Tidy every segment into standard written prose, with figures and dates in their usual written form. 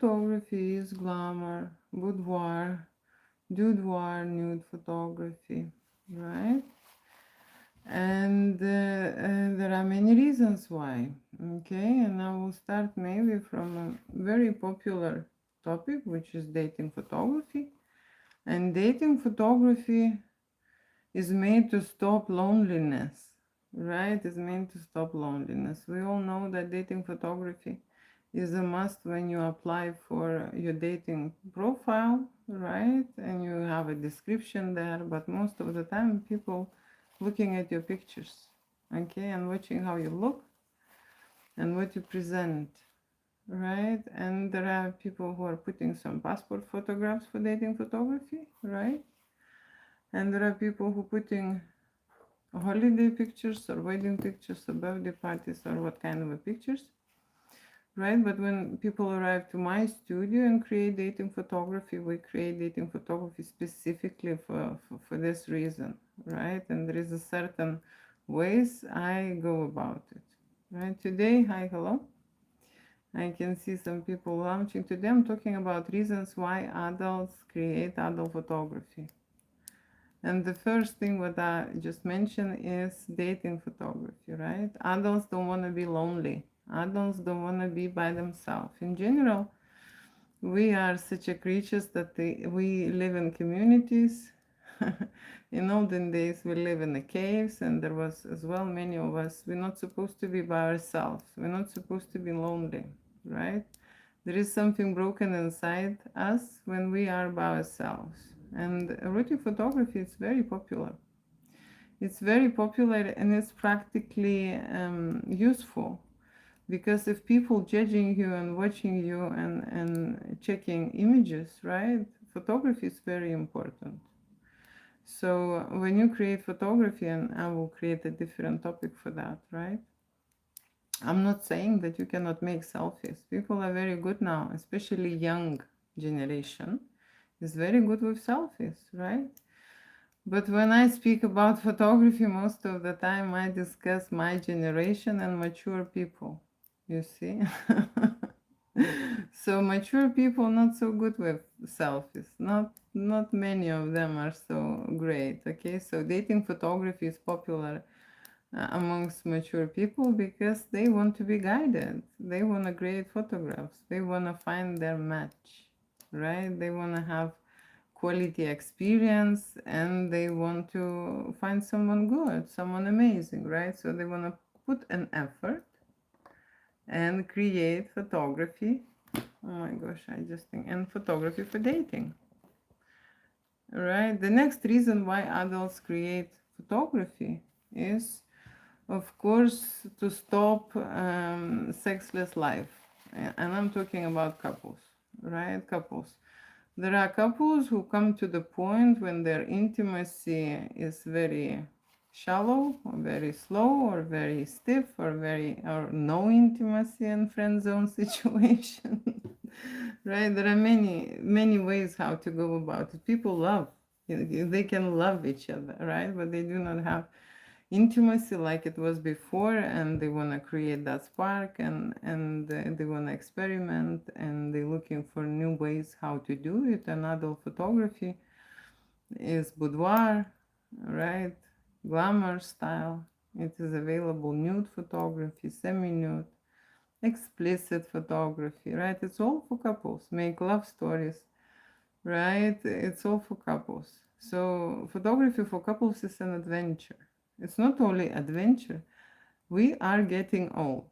photography is glamour, boudoir, nude photography, right? And there are many reasons why. Okay, and I will start maybe from a very popular topic, which is dating photography. And dating photography is made to stop loneliness, right? Is meant to stop loneliness. We all know that dating photography is a must when you apply for your dating profile, right? And you have a description there, but most of the time people looking at your pictures, okay, and watching how you look and what you present, right? And there are people who are putting some passport photographs for dating photography, right? And there are people who putting holiday pictures or wedding pictures or birthday parties or what kind of a pictures, right? But when people arrive to my studio and create dating photography, we create dating photography specifically for this reason, right? And there is a certain ways I go about it, right? Today, hi, hello. I can see some people launching. Today I'm talking about reasons why adults create adult photography. And the first thing what I just mentioned is dating photography, right? Adults don't want to be lonely. Adults don't want to be by themselves. In general, we are such a creatures that we live in communities. In olden days, we live in the caves, and there was as well many of us. We're not supposed to be by ourselves. We're not supposed to be lonely, right? There is something broken inside us when we are by ourselves. And erotic photography is very popular. It's very popular and it's practically useful, because if people judging you and watching you and checking images, right? Photography is very important. So when you create photography, and I will create a different topic for that, right? I'm not saying that you cannot make selfies. People are very good now, especially young generation is very good with selfies, right? But when I speak about photography, most of the time I discuss my generation and mature people, you see. So mature people not so good with selfies. Not many of them are so great. Okay, so dating photography is popular amongst mature people because they want to be guided. They want to create photographs. They want to find their match, right? They want to have quality experience and they want to find someone good, someone amazing, right? So they want to put an effort and create photography. Oh my gosh, I just think, and photography for dating, right? The next reason why adults create photography is, of course, to stop sexless life. And I'm talking about couples, right? Couples. There are couples who come to the point when their intimacy is very shallow or very slow or very stiff or no intimacy and friend zone situation. Right? There are many ways how to go about it. People love, they can love each other, right? But they do not have intimacy like it was before, and they want to create that spark, and they want to experiment, and they're looking for new ways how to do it. And adult photography is boudoir, right? Glamour style. It is available nude photography, semi-nude, explicit photography, right? It's all for couples. Make love stories, right? It's all for couples. So photography for couples is an adventure. It's not only adventure. We are getting old.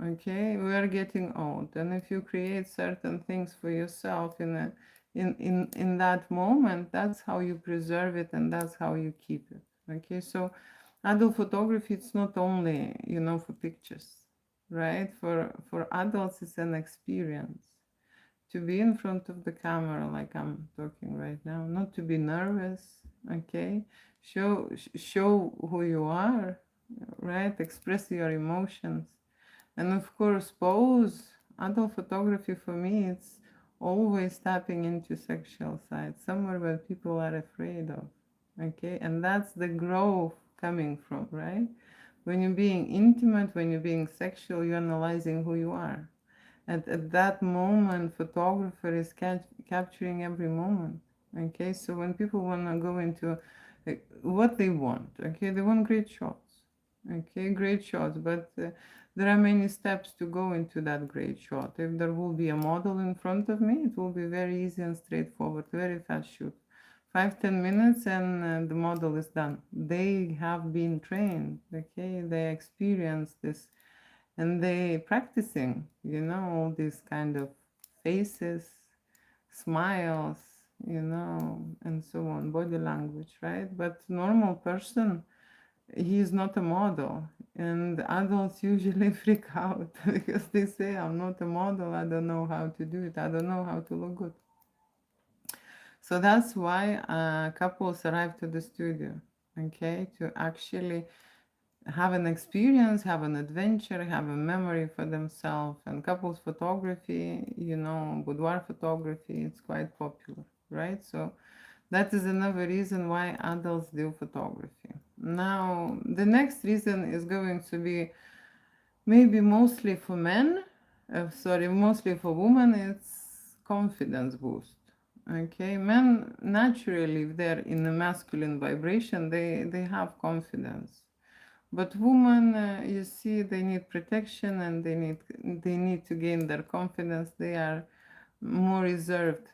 Okay, we are getting old, and if you create certain things for yourself in that moment, that's how you preserve it and that's how you keep it. Okay, so adult photography, it's not only for pictures, right? For adults, it's an experience to be in front of the camera like I'm talking right now, not to be nervous. Okay, show who you are, right? Express your emotions, and of course pose. Adult photography for me, it's always tapping into sexual side, somewhere where people are afraid of. Okay, and that's the growth coming from, right? When you're being intimate, when you're being sexual, you're analyzing who you are. At that moment, photographer is capturing every moment. Okay, so when people want to go into what they want, okay, they want great shots. Okay, great shots, but there are many steps to go into that great shot. If there will be a model in front of me, it will be very easy and straightforward, very fast shoot. 5-10 minutes and the model is done. They have been trained, okay, they experience this, and they practicing, all these kind of faces, smiles, and so on, body language, right? But normal person, he is not a model, and adults usually freak out because they say, I'm not a model, I don't know how to do it, I don't know how to look good. So that's why couples arrive to the studio, okay, to actually have an experience, have an adventure, have a memory for themselves. And couples photography, boudoir photography, it's quite popular, right? So that is another reason why adults do photography. Now, the next reason is going to be maybe mostly for men, mostly for women, it's confidence boost. Okay, men naturally, if they're in a masculine vibration, they have confidence. But women, you see, they need protection and they need to gain their confidence. They are more reserved,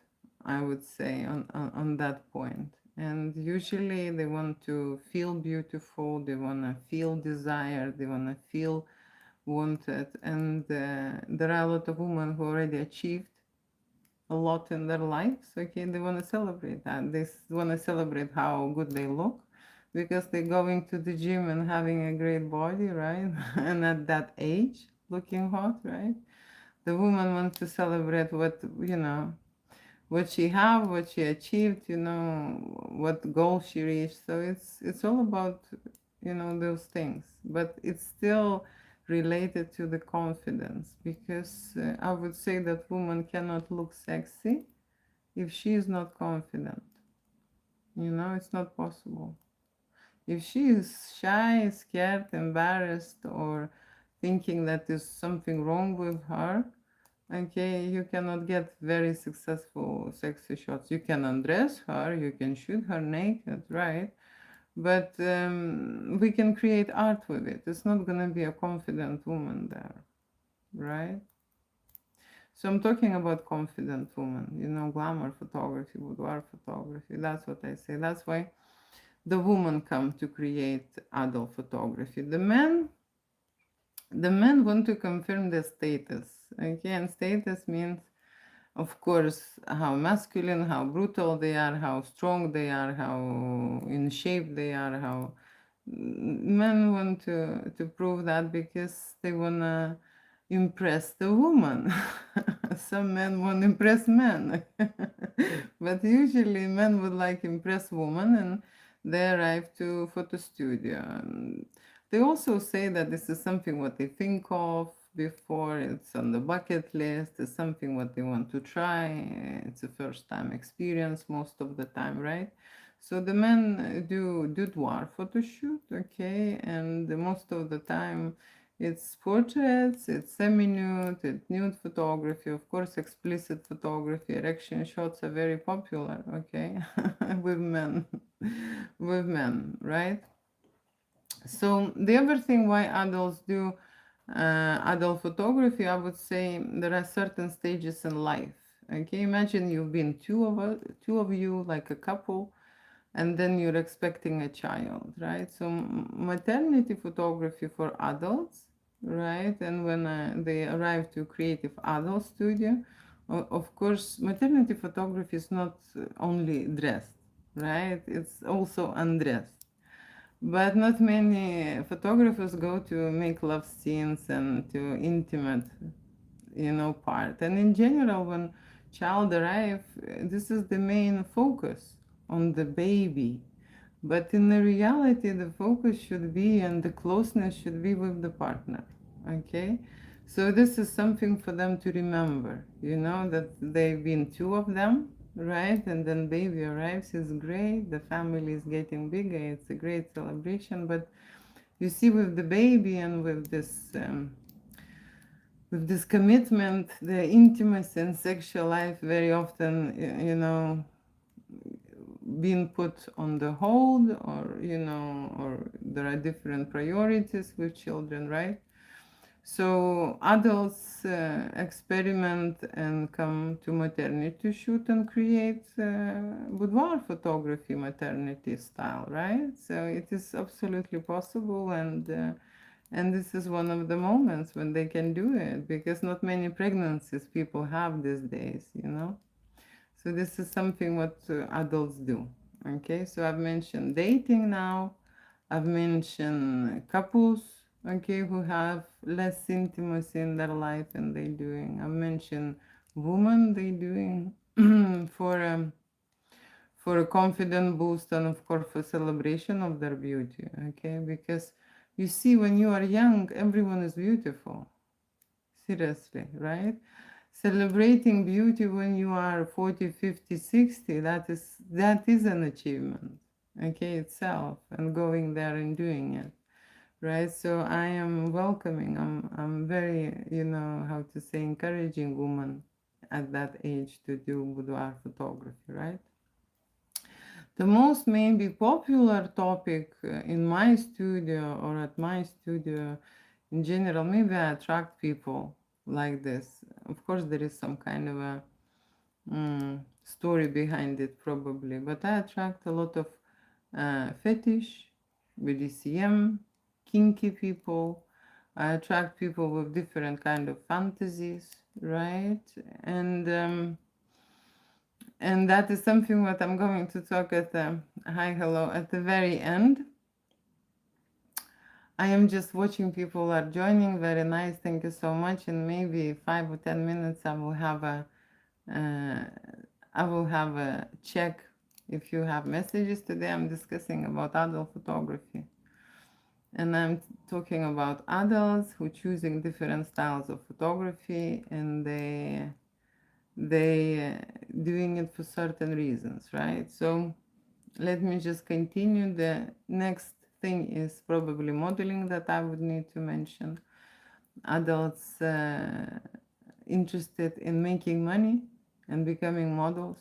I would say, on that point. And usually they want to feel beautiful, they want to feel desired, they want to feel wanted. And there are a lot of women who already achieved a lot in their lives. Okay, they want to celebrate that. They want to celebrate how good they look because they're going to the gym and having a great body, right? And at that age, looking hot, right? The woman wants to celebrate what she have, what she achieved, what goal she reached. So it's all about those things, but it's still related to the confidence, because I would say that woman cannot look sexy if she is not confident. It's not possible. If she is shy, scared, embarrassed, or thinking that there's something wrong with her, okay, you cannot get very successful sexy shots. You can undress her, you can shoot her naked, right? But we can create art with it. It's not going to be a confident woman there, right? So I'm talking about confident woman, glamour photography, boudoir photography. That's what I say. That's why the women come to create adult photography. The men want to confirm their status. Okay, and status means, of course, how masculine, how brutal they are, how strong they are, how in shape they are, how men want to prove that because they want to impress the woman. Some men want to impress men. But usually men would like impress women, and they arrive to photo studio. And they also say that this is something what they think of before, it's on the bucket list, it's something what they want to try, it's a first time experience most of the time, right? So the men do boudoir photo shoot, okay, and most of the time it's portraits, it's semi-nude, it's nude photography, of course explicit photography, erection shots are very popular, okay, with men, right? So the other thing why adults do adult photography, I would say there are certain stages in life. Okay, imagine you've been two of you, like a couple, and then you're expecting a child, right? So maternity photography for adults, right? And when they arrive to creative adult studio, of course, maternity photography is not only dressed, right? It's also undressed. But not many photographers go to make love scenes and to intimate, part. And in general, when child arrive, this is the main focus on the baby. But in the reality, the focus should be and the closeness should be with the partner. Okay? So this is something for them to remember, that they've been two of them, right? And then baby arrives, is great, the family is getting bigger, it's a great celebration. But you see, with the baby and with this with this commitment, the intimacy and sexual life very often, being put on the hold, or or there are different priorities with children, right? So adults experiment and come to maternity shoot and create boudoir photography, maternity style, right? So it is absolutely possible, and this is one of the moments when they can do it, because not many pregnancies people have these days. So this is something what adults do. Okay, so I've mentioned dating now. I've mentioned couples, okay, who have less intimacy in their life and they doing. I've mentioned women they doing for a confident boost, and of course for celebration of their beauty. Okay, because you see, when you are young, everyone is beautiful. Seriously, right? Celebrating beauty when you are 40, 50, 60, that is an achievement, okay, itself, and going there and doing it, right? So I am welcoming, I'm very, how to say, encouraging women at that age to do boudoir photography, right? The most maybe popular topic in my studio, or at my studio in general, maybe I attract people like this. Of course, there is some kind of a story behind it, probably, but I attract a lot of fetish, BDSM, kinky people. I attract people with different kind of fantasies, right? And that is something what I'm going to talk at the hi hello at the very end. I am just watching people are joining. Very nice, thank you so much. In maybe 5 or 10 minutes, uh, I will have a check if you have messages. Today I'm discussing about adult photography, and I'm talking about adults who choosing different styles of photography, and they doing it for certain reasons, right? So let me just continue. The next thing is probably modeling that I would need to mention. Adults interested in making money and becoming models.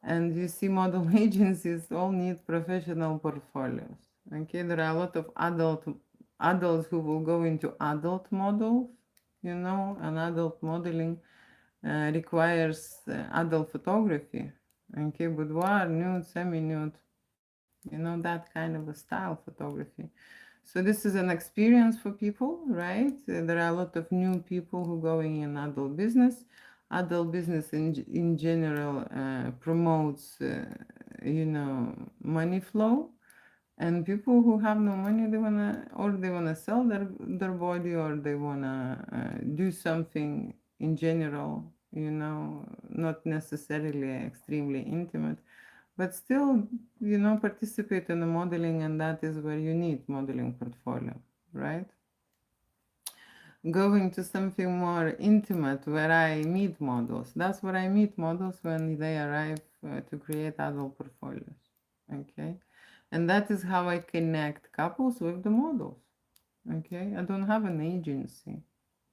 And you see, model agencies all need professional portfolios. Okay, there are a lot of adults who will go into adult models, and adult modeling requires adult photography. Okay, boudoir, nude, semi-nude, that kind of a style photography. So this is an experience for people, right? There are a lot of new people who going in adult business. Adult business in general promotes, money flow, and people who have no money, they wanna sell their body, or they wanna do something in general, not necessarily extremely intimate, but still, participate in the modeling, and that is where you need modeling portfolio, right? Going to something more intimate, where I meet models. That's where I meet models when they arrive to create adult portfolios. Okay, and that is how I connect couples with the models. Okay, I don't have an agency,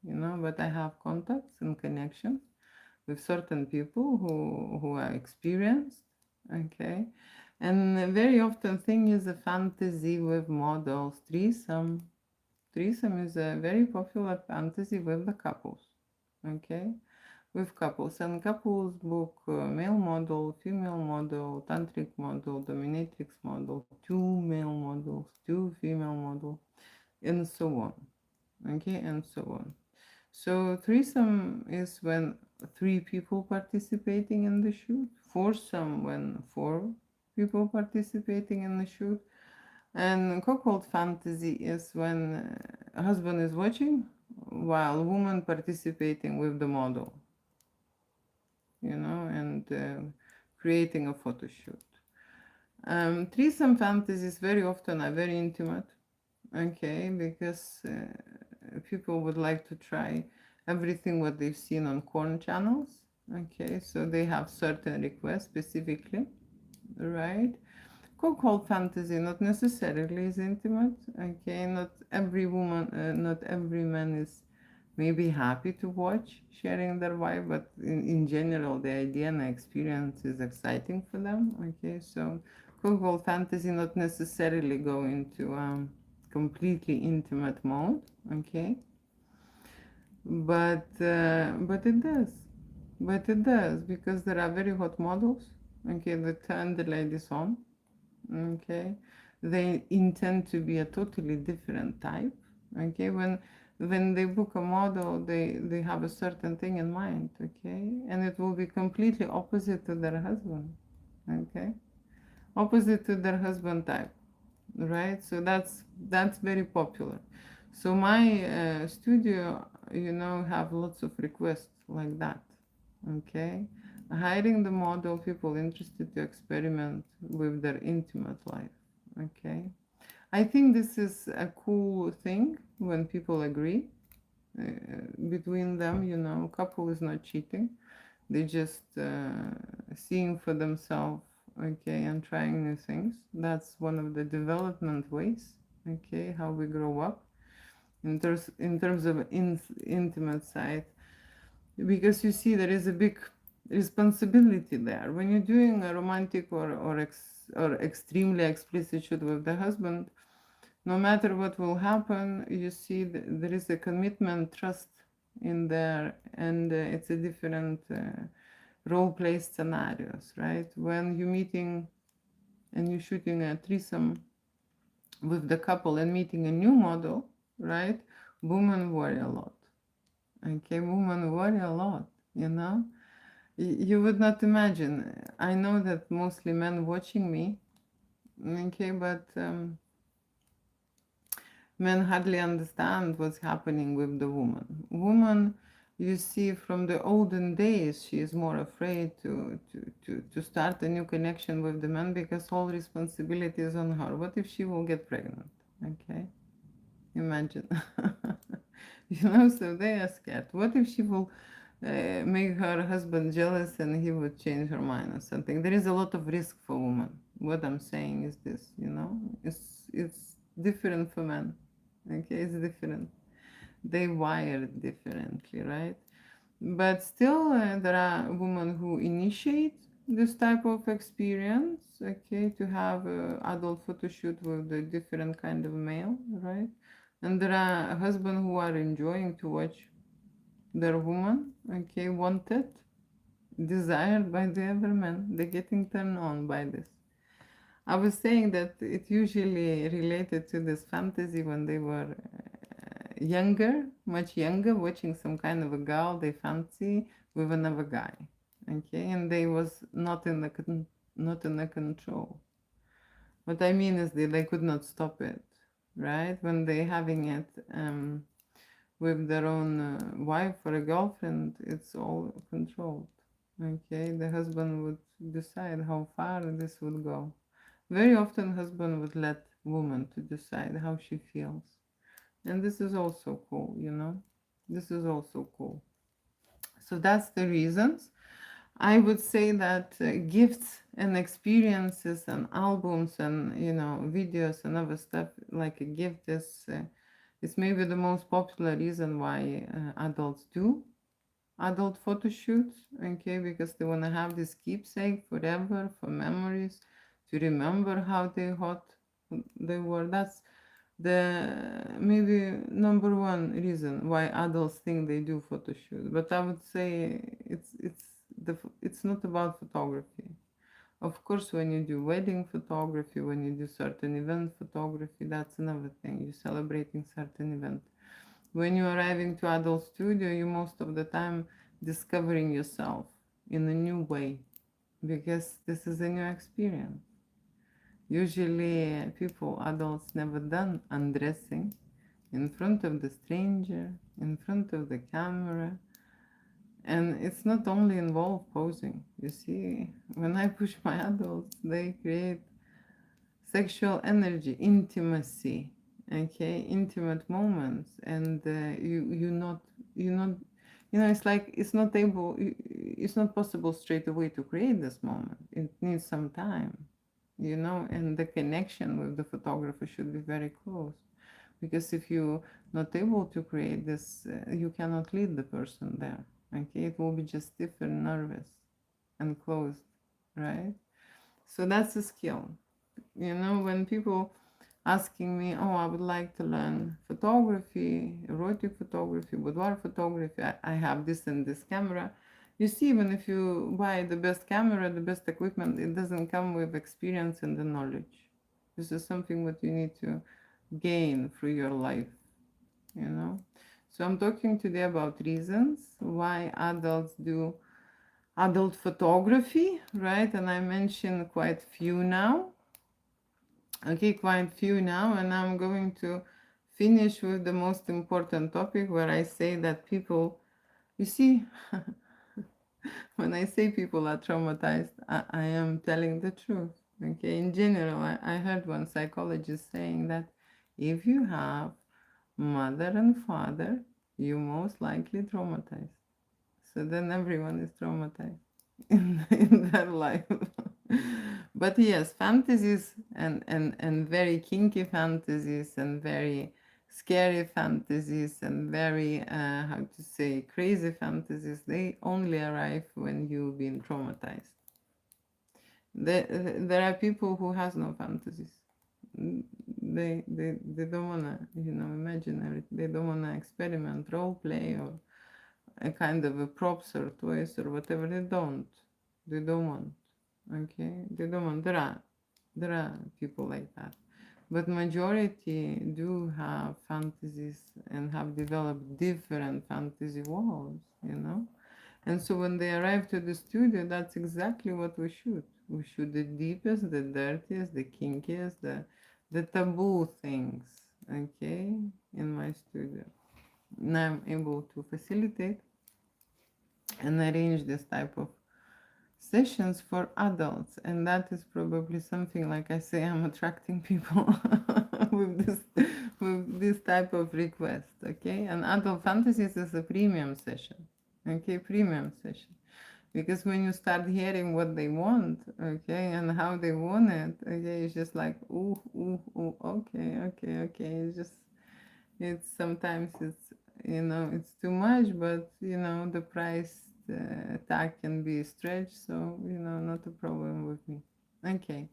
but I have contacts and connections with certain people who are experienced. Okay, and very often thing is a fantasy with models. Threesome is a very popular fantasy with the couples. Okay, with couples, and couples book male model, female model, tantric model, dominatrix model, two male models, two female models, and so on. Okay, and so on. So threesome is when three people participating in the shoot. Foursome when four people participating in the shoot. And cuckold fantasy is when a husband is watching while woman participating with the model, and creating a photo shoot. Threesome fantasies very often are very intimate, okay, because people would like to try everything what they've seen on corn channels, okay, so they have certain requests specifically, right? Cuckold fantasy not necessarily is intimate, okay, not every woman, not every man is maybe happy to watch sharing their vibe, but in general, the idea and the experience is exciting for them. Okay, so Google fantasy not necessarily go into completely intimate mode. Okay, but it does, because there are very hot models. Okay, that turn the ladies on. Okay, they intend to be a totally different type. Okay, when they book a model, they have a certain thing in mind. Okay, and it will be completely opposite to their husband. Okay, opposite to their husband type, right? So that's very popular. So my studio, have lots of requests like that. Okay, hiring the model, people interested to experiment with their intimate life. Okay, I think this is a cool thing when people agree uh, between them. Couple is not cheating, they just seeing for themselves. Okay, and trying new things. That's one of the development ways. Okay, how we grow up in terms of intimate side, because you see there is a big responsibility there when you're doing a romantic or extremely explicit shoot with the husband. No matter what will happen, you see there is a commitment, trust in there, and it's a different role play scenarios, right? When you're meeting and you're shooting a threesome with the couple and meeting a new model, right? Women worry a lot. Okay, women worry a lot, you know? You would not imagine. I know that mostly men watching me, okay, but men hardly understand what's happening with the woman. Woman, you see, from the olden days, she is more afraid to start a new connection with the man because all responsibility is on her. What if she will get pregnant? Okay, imagine. So they are scared. What if she will make her husband jealous and he would change her mind or something? There is a lot of risk for women. What I'm saying is this, it's different for men. Okay, it's different. They wired differently, right? But still, there are women who initiate this type of experience, okay, to have adult photo shoot with a different kind of male, right? And there are husbands who are enjoying to watch their woman, okay, wanted, desired by the other man. They're getting turned on by this. I was saying that it usually related to this fantasy when they were younger, much younger, watching some kind of a girl they fancy with another guy. Okay, and they was not in the control. What I mean is they could not stop it, right? When they having it with their own wife or a girlfriend, it's all controlled. Okay, the husband would decide how far this would go. Very often, husband would let woman to decide how she feels, and this is also cool. This is also cool. So that's the reasons. I would say that gifts and experiences and albums and videos and other stuff like a gift is maybe the most popular reason why adults do adult photo shoots. Okay, because they want to have this keepsake forever for memories, to remember how they were. That's the maybe number one reason why adults think they do photo shoot. But I would say it's not about photography. Of course, when you do wedding photography, when you do certain event photography, that's another thing. You're celebrating certain event. When you're arriving to adult studio, you most of the time discovering yourself in a new way, because this is a new experience. Usually, people, adults, never done undressing in front of the stranger, in front of the camera. And it's not only involved posing. You see, when I push my adults, they create sexual energy, intimacy, okay, intimate moments, and it's like it's not possible straight away to create this moment. It needs some time, and the connection with the photographer should be very close. because if you're not able to create this, you cannot lead the person there. Okay, it will be just stiff and nervous and closed, right? So that's a skill. When people asking me, oh, I would like to learn photography, erotic photography, boudoir photography, I have this and this camera. You see, even if you buy the best camera, the best equipment, it doesn't come with experience and the knowledge. This is something that you need to gain through your life, you know. So I'm talking today about reasons why adults do adult photography, right? And I mentioned quite few now. Okay, quite few now, and I'm going to finish with the most important topic where I say that people, you see, when I say people are traumatized, I am telling the truth. Okay, in general, I heard one psychologist saying that if you have mother and father, you most likely traumatized. So then everyone is traumatized in their life. But yes, fantasies and very kinky fantasies and very scary fantasies and very, how to say, crazy fantasies, they only arrive when you've been traumatized. There are people who has no fantasies. They don't want to, imagine everything. They don't want to experiment, role play, or a kind of a props or toys or whatever. They don't want. Okay, they don't want. There are people like that, but majority do have fantasies and have developed different fantasy worlds, and so when they arrive to the studio, that's exactly what we shoot. We shoot the deepest, the dirtiest, the kinkiest, the taboo things, okay, in my studio. And I'm able to facilitate and arrange this type of sessions for adults, and that is probably something, like I say, I'm attracting people with this type of request. Okay, and adult fantasies is a premium session. Okay, premium session, because when you start hearing what they want, okay, and how they want it, okay, it's just like ooh, ooh, ooh, okay, it's sometimes it's too much, but the price tag can be stretched, so not a problem with me. Okay,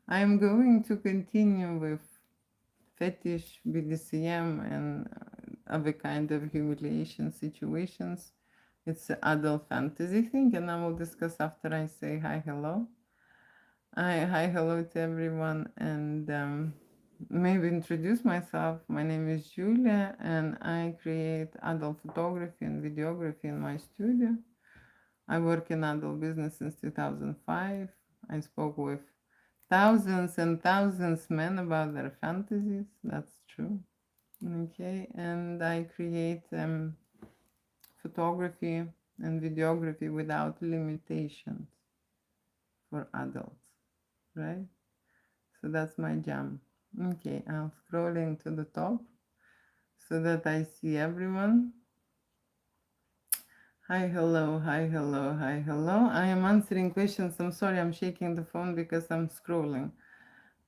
I'm going to continue with fetish, BDSM, and other kind of humiliation situations. It's an adult fantasy thing, and I will discuss after I say hi, hello. Hi, hello to everyone, and maybe introduce myself. My name is Julia, and I create adult photography and videography in my studio. I work in adult business since 2005. I spoke with thousands and thousands men about their fantasies. That's true. Okay, and I create photography and videography without limitations for adults, right? So that's my jam. Okay, I'm scrolling to the top so that I see everyone. Hi, hello, hi, hello, hi, hello. I am answering questions. I'm sorry, I'm shaking the phone because I'm scrolling.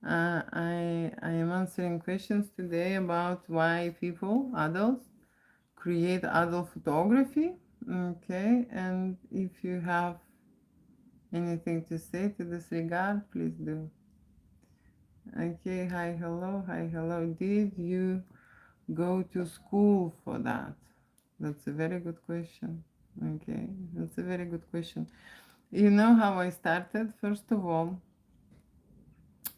I am answering questions today about why people, adults, create adult photography. Okay, and if you have anything to say to this regard, please do. Okay, hi, hello, hi, hello. Did you go to school for that? That's a very good question. Okay, that's a very good question. You know how I started? First of all,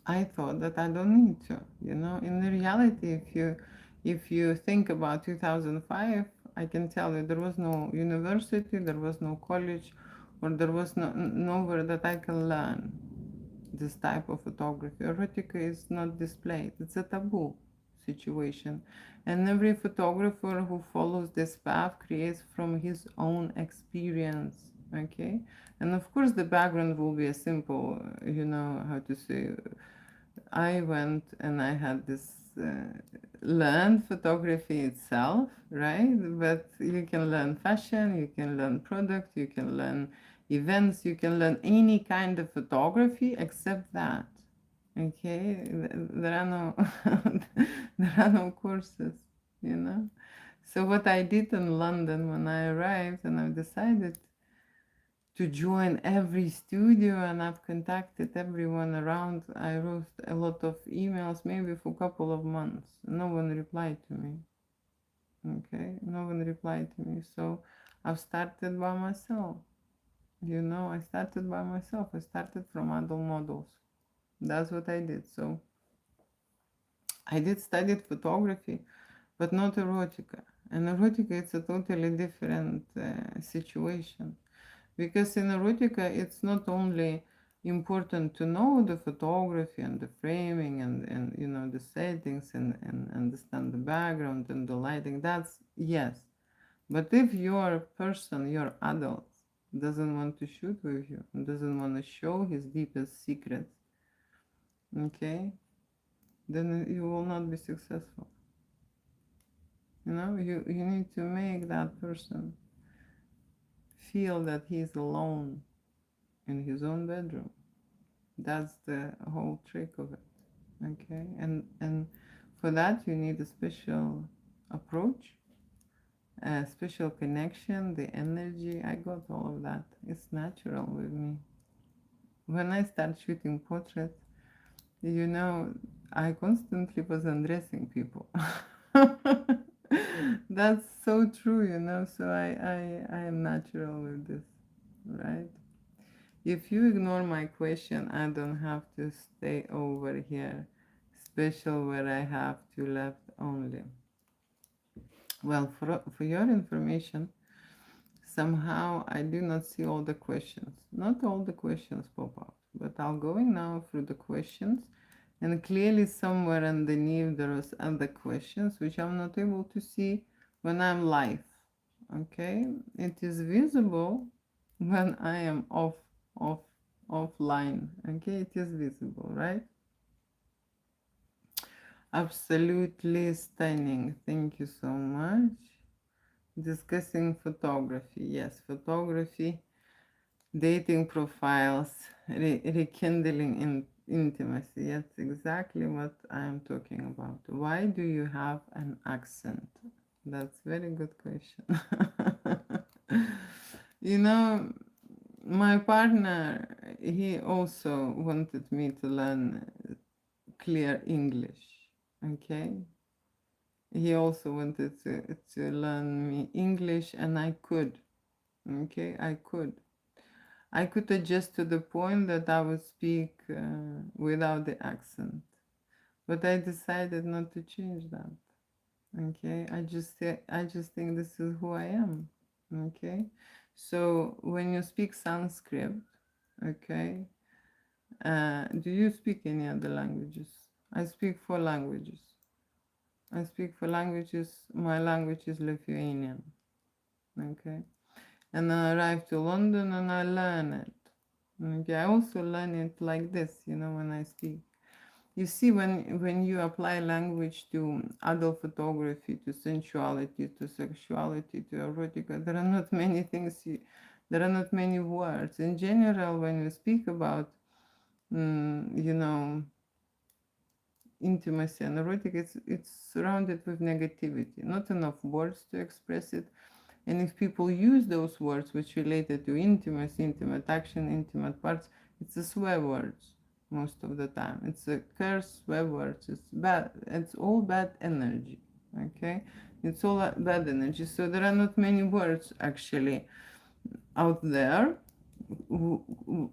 I thought that I don't need to. In reality, if you think about 2005, I can tell you there was no university, there was no college, or there was nowhere that I can learn this type of photography. Erotica is not displayed. It's a taboo situation. And every photographer who follows this path creates from his own experience. Okay? And of course the background will be a simple, how to say, I went and I had this learned photography itself, right? But you can learn fashion, you can learn product, you can learn events, you can learn any kind of photography except that. Okay, there are no there are no courses, you know. So what I did in London when I arrived, and I decided to join every studio, and I've contacted everyone around. I wrote a lot of emails, maybe for a couple of months. No one replied to me. Okay, no one replied to me. So I've started by myself. You know, I started by myself. I started from adult models. That's what I did. So I did studied photography, but not erotica. And erotica, it's a totally different situation. Because in erotica, it's not only important to know the photography and the framing and you know the settings and understand the background and the lighting. That's yes. But if your person, your adult, doesn't want to shoot with you, doesn't want to show his deepest secrets, okay, then you will not be successful. You know, you need to make that person feel that he's alone in his own bedroom. That's the whole trick of it. Okay, and for that you need a special approach, a special connection, the energy. I got all of that. It's natural with me. When I start shooting portraits, you know, I constantly was undressing people. That's so true, you know. So I am natural with this, right? If you ignore my question, I don't have to stay over here, special where I have to left only. Well, for your information, somehow I do not see all the questions. Not all the questions pop out, but I'm going now through the questions, and clearly somewhere underneath there is other questions which I'm not able to see when I'm live. Okay, it is visible when I am off offline. Okay, it is visible, right? Absolutely stunning. Thank you so much. Discussing photography. Yes, photography, dating profiles, rekindling intimacy. That's exactly what I'm talking about. Why do you have an accent? That's a very good question. You know, my partner, he also wanted me to learn clear English. Okay, he also wanted to learn me English, and I could. Okay, I could adjust to the point that I would speak without the accent, but I decided not to change that. Okay, I just think this is who I am. Okay, so when you speak Sanskrit, okay, do you speak any other languages? I speak 4 languages. I speak 4 languages. My language is Lithuanian. Okay, and I arrived to London and I learn it. Okay, I also learn it like this, you know, when I speak. You see, when you apply language to adult photography, to sensuality, to sexuality, to erotica, there are not many things. There are not many words. In general, when you speak about, you know, intimacy and erotic, it's surrounded with negativity. Not enough words to express it. And if people use those words which related to intimacy, intimate action, intimate parts, it's a swear words most of the time. It's a curse, swear words. It's bad. It's all bad energy. Okay, it's all bad energy. So there are not many words actually out there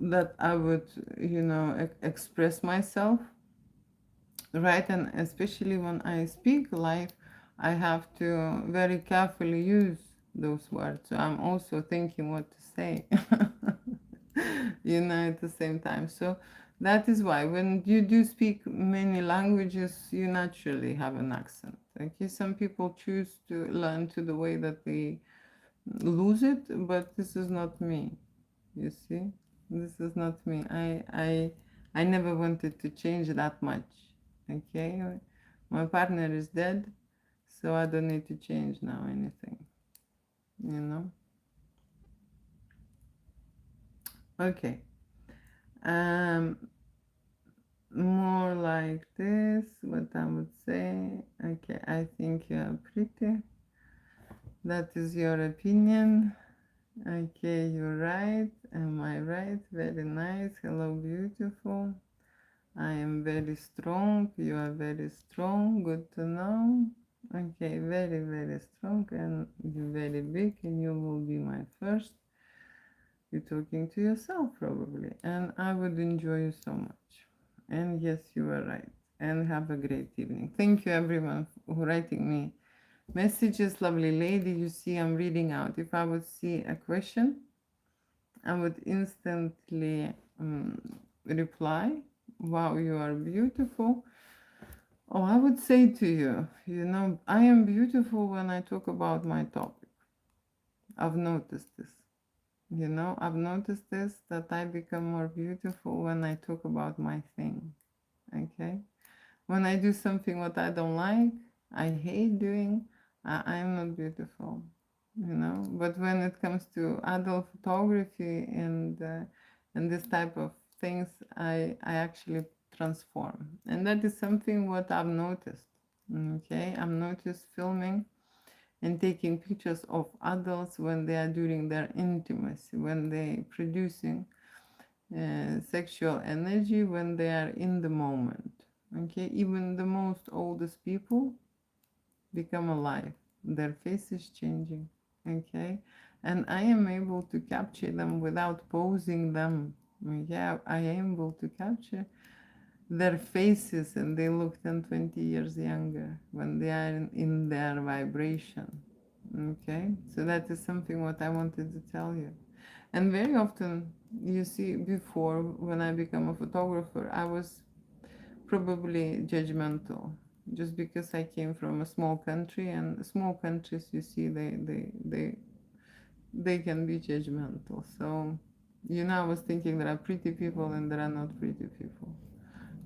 that I would, you know, express myself, right? And especially when I speak live, I have to very carefully use those words. So I'm also thinking what to say, you know, at the same time. So that is why when you do speak many languages, you naturally have an accent. Okay, some people choose to learn to the way that they lose it, but this is not me. You see, this is not me. I never wanted to change that much. Okay, my partner is dead, so I don't need to change now anything. You know. Okay. Um. more like this, what I would say. Okay, I think you are pretty. That is your opinion. Okay, you're right. Am I right? Very nice. Hello, beautiful. I am very strong. You are very strong. Good to know. Okay, very, very strong, and you're very big, and you will be my first. You're talking to yourself, probably, and I would enjoy you so much. And yes, you are right. And have a great evening. Thank you, everyone, who writing me messages. Lovely lady, you see, I'm reading out. If I would see a question, I would instantly reply, wow, you are beautiful. Oh, I would say to you, I am beautiful when I talk about my topic. I've noticed this. I've noticed this, that I become more beautiful when I talk about my thing. Okay? When I do something what I don't like, I hate doing, I am not beautiful. But when it comes to adult photography and this type of things, I actually transform. And that is something what I've noticed. Okay? I've noticed filming and taking pictures of adults when they are during their intimacy, when they producing sexual energy, when they are in the moment. Okay, even the most oldest people become alive. Their face is changing. Okay, and I am able to capture them without posing them. Yeah, I am able to capture their faces, and they look 10, 20 years younger when they are in their vibration. Okay, so that is something what I wanted to tell you. And very often, you see, before when I become a photographer, I was probably judgmental, just because I came from a small country, and small countries, you see, they can be judgmental. So, I was thinking there are pretty people and there are not pretty people.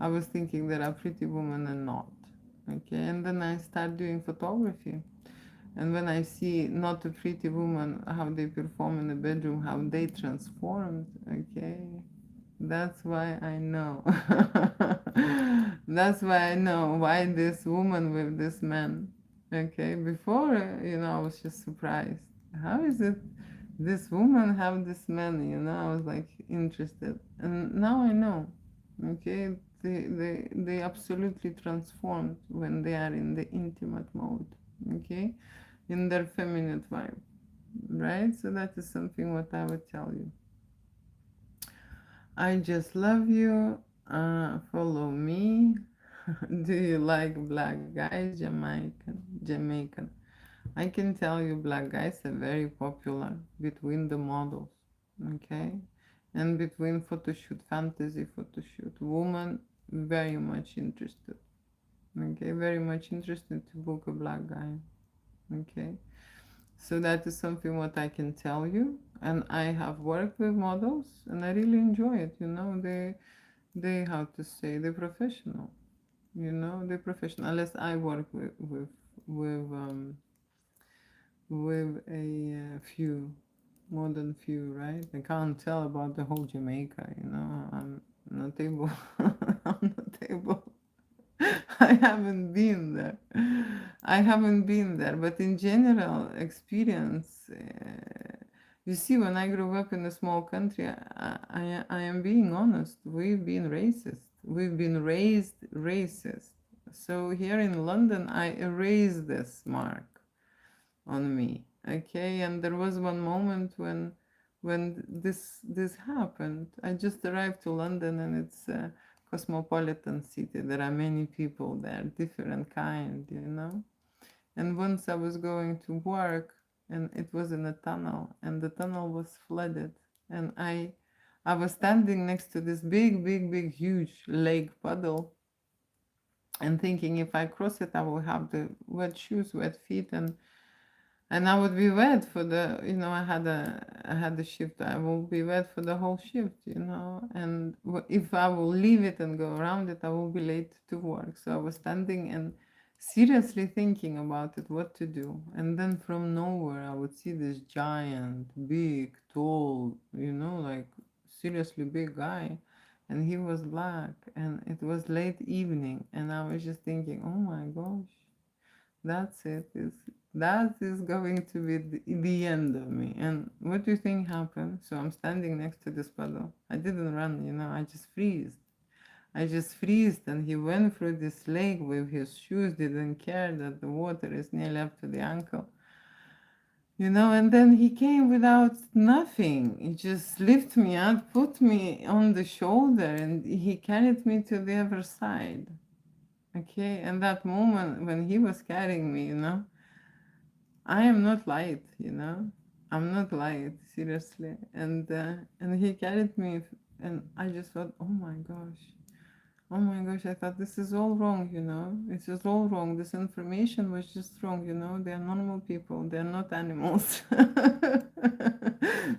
I was thinking there are pretty women and not. Okay, and then I start doing photography. And when I see not a pretty woman, how they perform in the bedroom, how they transformed, okay, that's why I know. That's why I know why this woman with this man. Okay, before, I was just surprised. How is it this woman have this man? I was like interested. And now I know. Okay, they absolutely transformed when they are in the intimate mode. Okay, in their feminine vibe, right? So that is something what I would tell you. I just love you. Follow me. Do you like black guys? Jamaican. I can tell you black guys are very popular between the models. Okay? And between photoshoot, fantasy photoshoot. Women very much interested. Okay? Very much interested to book a black guy. Okay? So that is something what I can tell you. And I have worked with models and I really enjoy it. They how to say, they're professional. They're professional. Unless I work with um, with a few, more than few, right? I can't tell about the whole Jamaica. I'm not able. I'm not able. I haven't been there. I haven't been there, but in general experience, you see, when I grew up in a small country, I am being honest. We've been racist. We've been raised racist. So here in London, I erased this mark on me. Okay, and there was one moment when this happened. I just arrived to London, and it's a cosmopolitan city. There are many people there, different kind. And once I was going to work, and it was in a tunnel, and the tunnel was flooded, and I was standing next to this big, big, big, huge lake puddle, and thinking if I cross it, I will have the wet shoes, wet feet, and I would be wet for I had a shift. I will be wet for the whole shift. And if I will leave it and go around it, I will be late to work. So I was standing and seriously thinking about it, what to do. And then from nowhere, I would see this giant, big, tall, like seriously big guy. and he was black, and it was late evening, and I was just thinking, oh my gosh, that's it. That is going to be the end of me. And what do you think happened? So I'm standing next to this puddle. I didn't run, I just freeze. I just freezed, and he went through this lake with his shoes, didn't care that the water is nearly up to the ankle. And then he came without nothing. He just lifted me up, put me on the shoulder, and he carried me to the other side. Okay, and that moment when he was carrying me, I am not light, I'm not light, seriously. And he carried me, and I just thought, oh my gosh, I thought this is all wrong, It's just all wrong. This information was just wrong, They're normal people. They're not animals.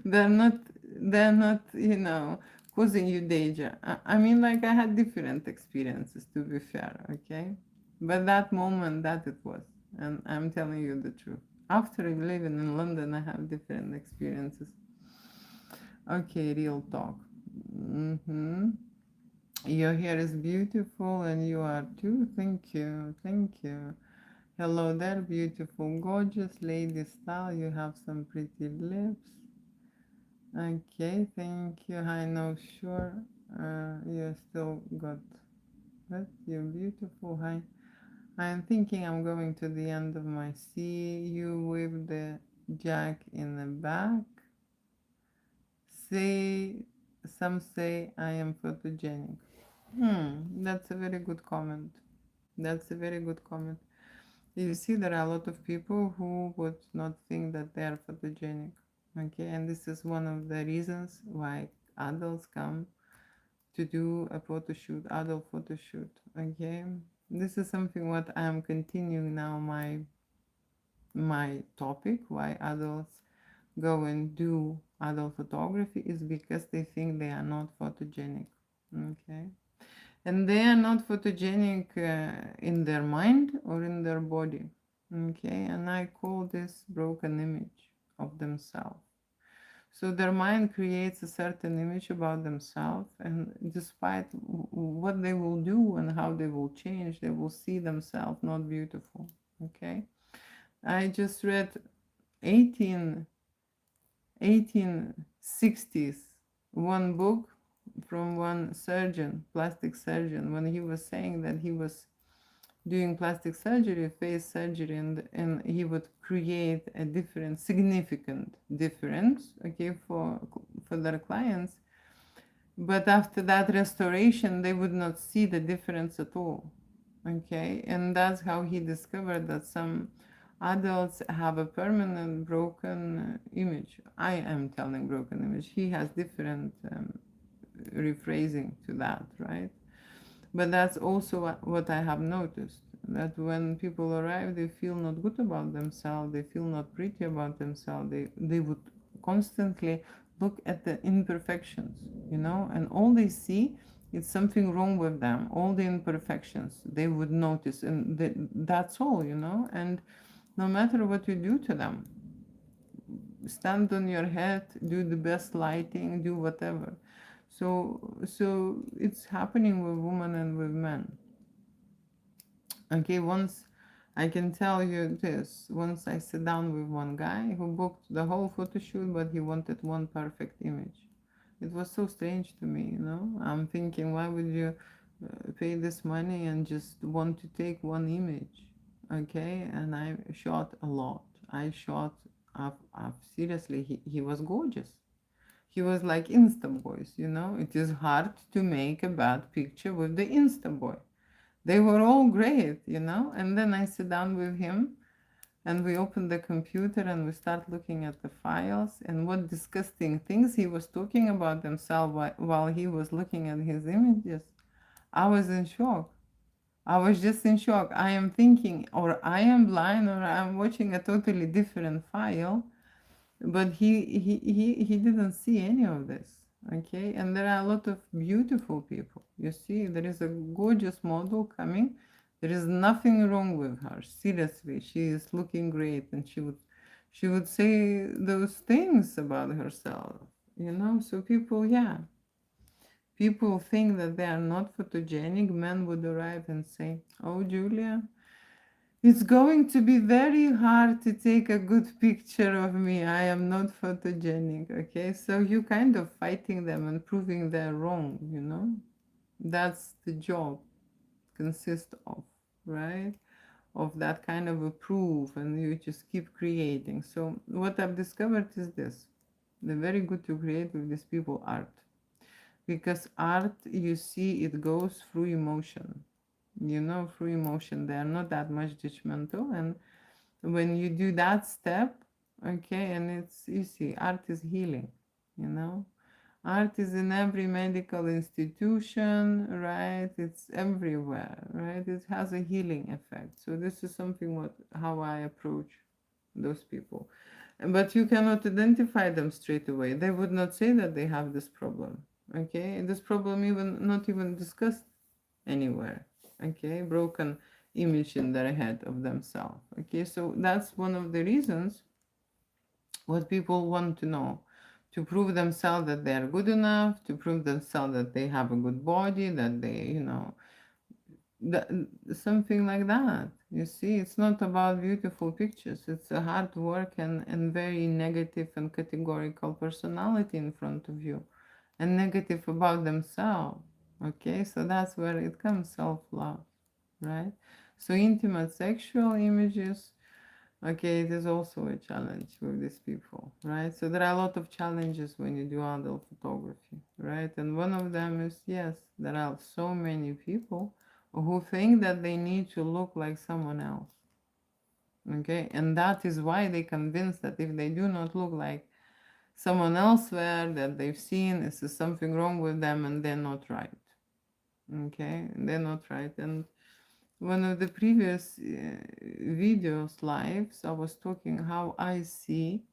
they're not, they're not, causing you danger. I mean, like, I had different experiences, to be fair, okay? But that moment, that it was. And I'm telling you the truth. After living in London, I have different experiences. Okay, real talk. Your hair is beautiful, and you are too. Thank you. Thank you. Hello there, beautiful, gorgeous lady style. You have some pretty lips. Okay, thank you. Hi, no, sure. You still got that. You're beautiful. Hi. I'm thinking I'm going to the end of my see you with the jack in the back. Some say I am photogenic. That's a very good comment. That's a very good comment. You see, there are a lot of people who would not think that they are photogenic. Okay, and this is one of the reasons why adults come to do a photo shoot, adult photo shoot. Okay, this is something what I am continuing now my topic, why adults go and do adult photography, is because they think they are not photogenic. Okay, and they are not photogenic in their mind or in their body. Okay, and I call this broken image of themselves. So their mind creates a certain image about themselves, and despite what they will do and how they will change, they will see themselves not beautiful. Okay, I just read 1860s one book from one surgeon, plastic surgeon, when he was saying that he was doing plastic surgery, face surgery, and he would create a different, significant difference, okay, for their clients. But after that restoration, they would not see the difference at all, okay? And that's how he discovered that some adults have a permanent broken image. I am telling broken image. He has different rephrasing to that, right? But that's also what I have noticed, that when people arrive, they feel not good about themselves, they feel not pretty about themselves, they would constantly look at the imperfections, and all they see is something wrong with them, all the imperfections they would notice, and that's all, and no matter what you do to them, stand on your head, do the best lighting, do whatever. So it's happening with women and with men. Okay, once I can tell you this. Once I sat down with one guy who booked the whole photo shoot, but he wanted one perfect image. It was so strange to me, I'm thinking, why would you pay this money and just want to take one image? Okay, and I shot a lot. I shot up seriously, he was gorgeous. He was like Insta boys, It is hard to make a bad picture with the Insta boy. They were all great, And then I sit down with him, and we open the computer and we start looking at the files, and what disgusting things he was talking about himself while he was looking at his images. I was in shock. I was just in shock. I am thinking, or I am blind, or I'm watching a totally different file, but he didn't see any of this. Okay, and there are a lot of beautiful people. You see, there is a gorgeous model coming. There is nothing wrong with her. Seriously, she is looking great, and she would say those things about herself. So people, yeah, people think that they are not photogenic, men would arrive and say, "Oh, Julia, it's going to be very hard to take a good picture of me. I am not photogenic." Okay, so you kind of fighting them and proving they're wrong, you know? That's the job consists of, right? Of that kind of a proof, and you just keep creating. So what I've discovered is this: they're very good to create with these people art, because art, you see, it goes through emotion, you know, through emotion. They are not that much judgmental, and when you do that step, okay, and it's, you see, art is healing, you know. Art is in every medical institution, right? It's everywhere, right? It has a healing effect. So this is something what how I approach those people. But you cannot identify them straight away. They would not say that they have this problem. Okay? And this problem even not even discussed anywhere. Okay? Broken image in their head of themselves. Okay? So that's one of the reasons what people want to know, to prove themselves that they are good enough, to prove themselves that they have a good body, that they, you know, that, something like that. You see, it's not about beautiful pictures. It's a hard work and very negative and categorical personality in front of you, and negative about themselves. Okay, so that's where it comes, self-love, right? So intimate sexual images, okay, it is also a challenge with these people, right? So there are a lot of challenges when you do adult photography, right? And one of them is, yes, there are so many people who think that they need to look like someone else, okay? And that is why they convinced that if they do not look like someone elsewhere that they've seen, is something wrong with them and they're not right, okay? They're not right. And one of the previous videos lives, I was talking how I see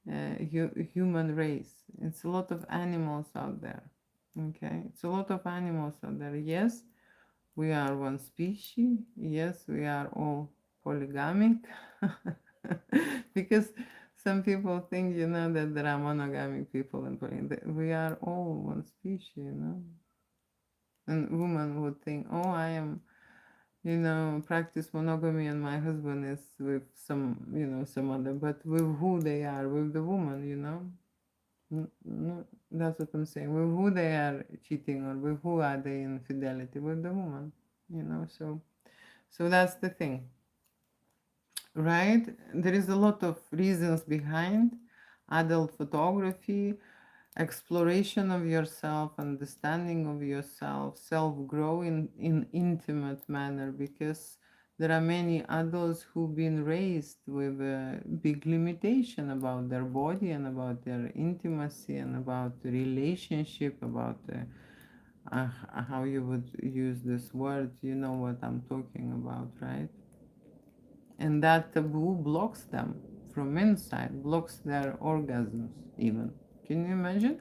human race. It's a lot of animals out there. Okay, it's a lot of animals out there. Yes, we are one species. Yes, we are all polygamic. Because some people think, you know, that there are monogamic people and we are all one species, you know. And women would think, oh, I am, you know, practice monogamy and my husband is with some, you know, some other, but with who they are, with the woman, you know. No, that's what I'm saying. With who they are cheating, or with who are they in fidelity? With the woman, you know. So that's the thing, right? There is a lot of reasons behind adult photography, exploration of yourself, understanding of yourself, self-grow in intimate manner, because there are many adults who've been raised with a big limitation about their body and about their intimacy and about the relationship, about how you would use this word, you know what I'm talking about, right? And that taboo blocks them from inside, blocks their orgasms even. Can you imagine?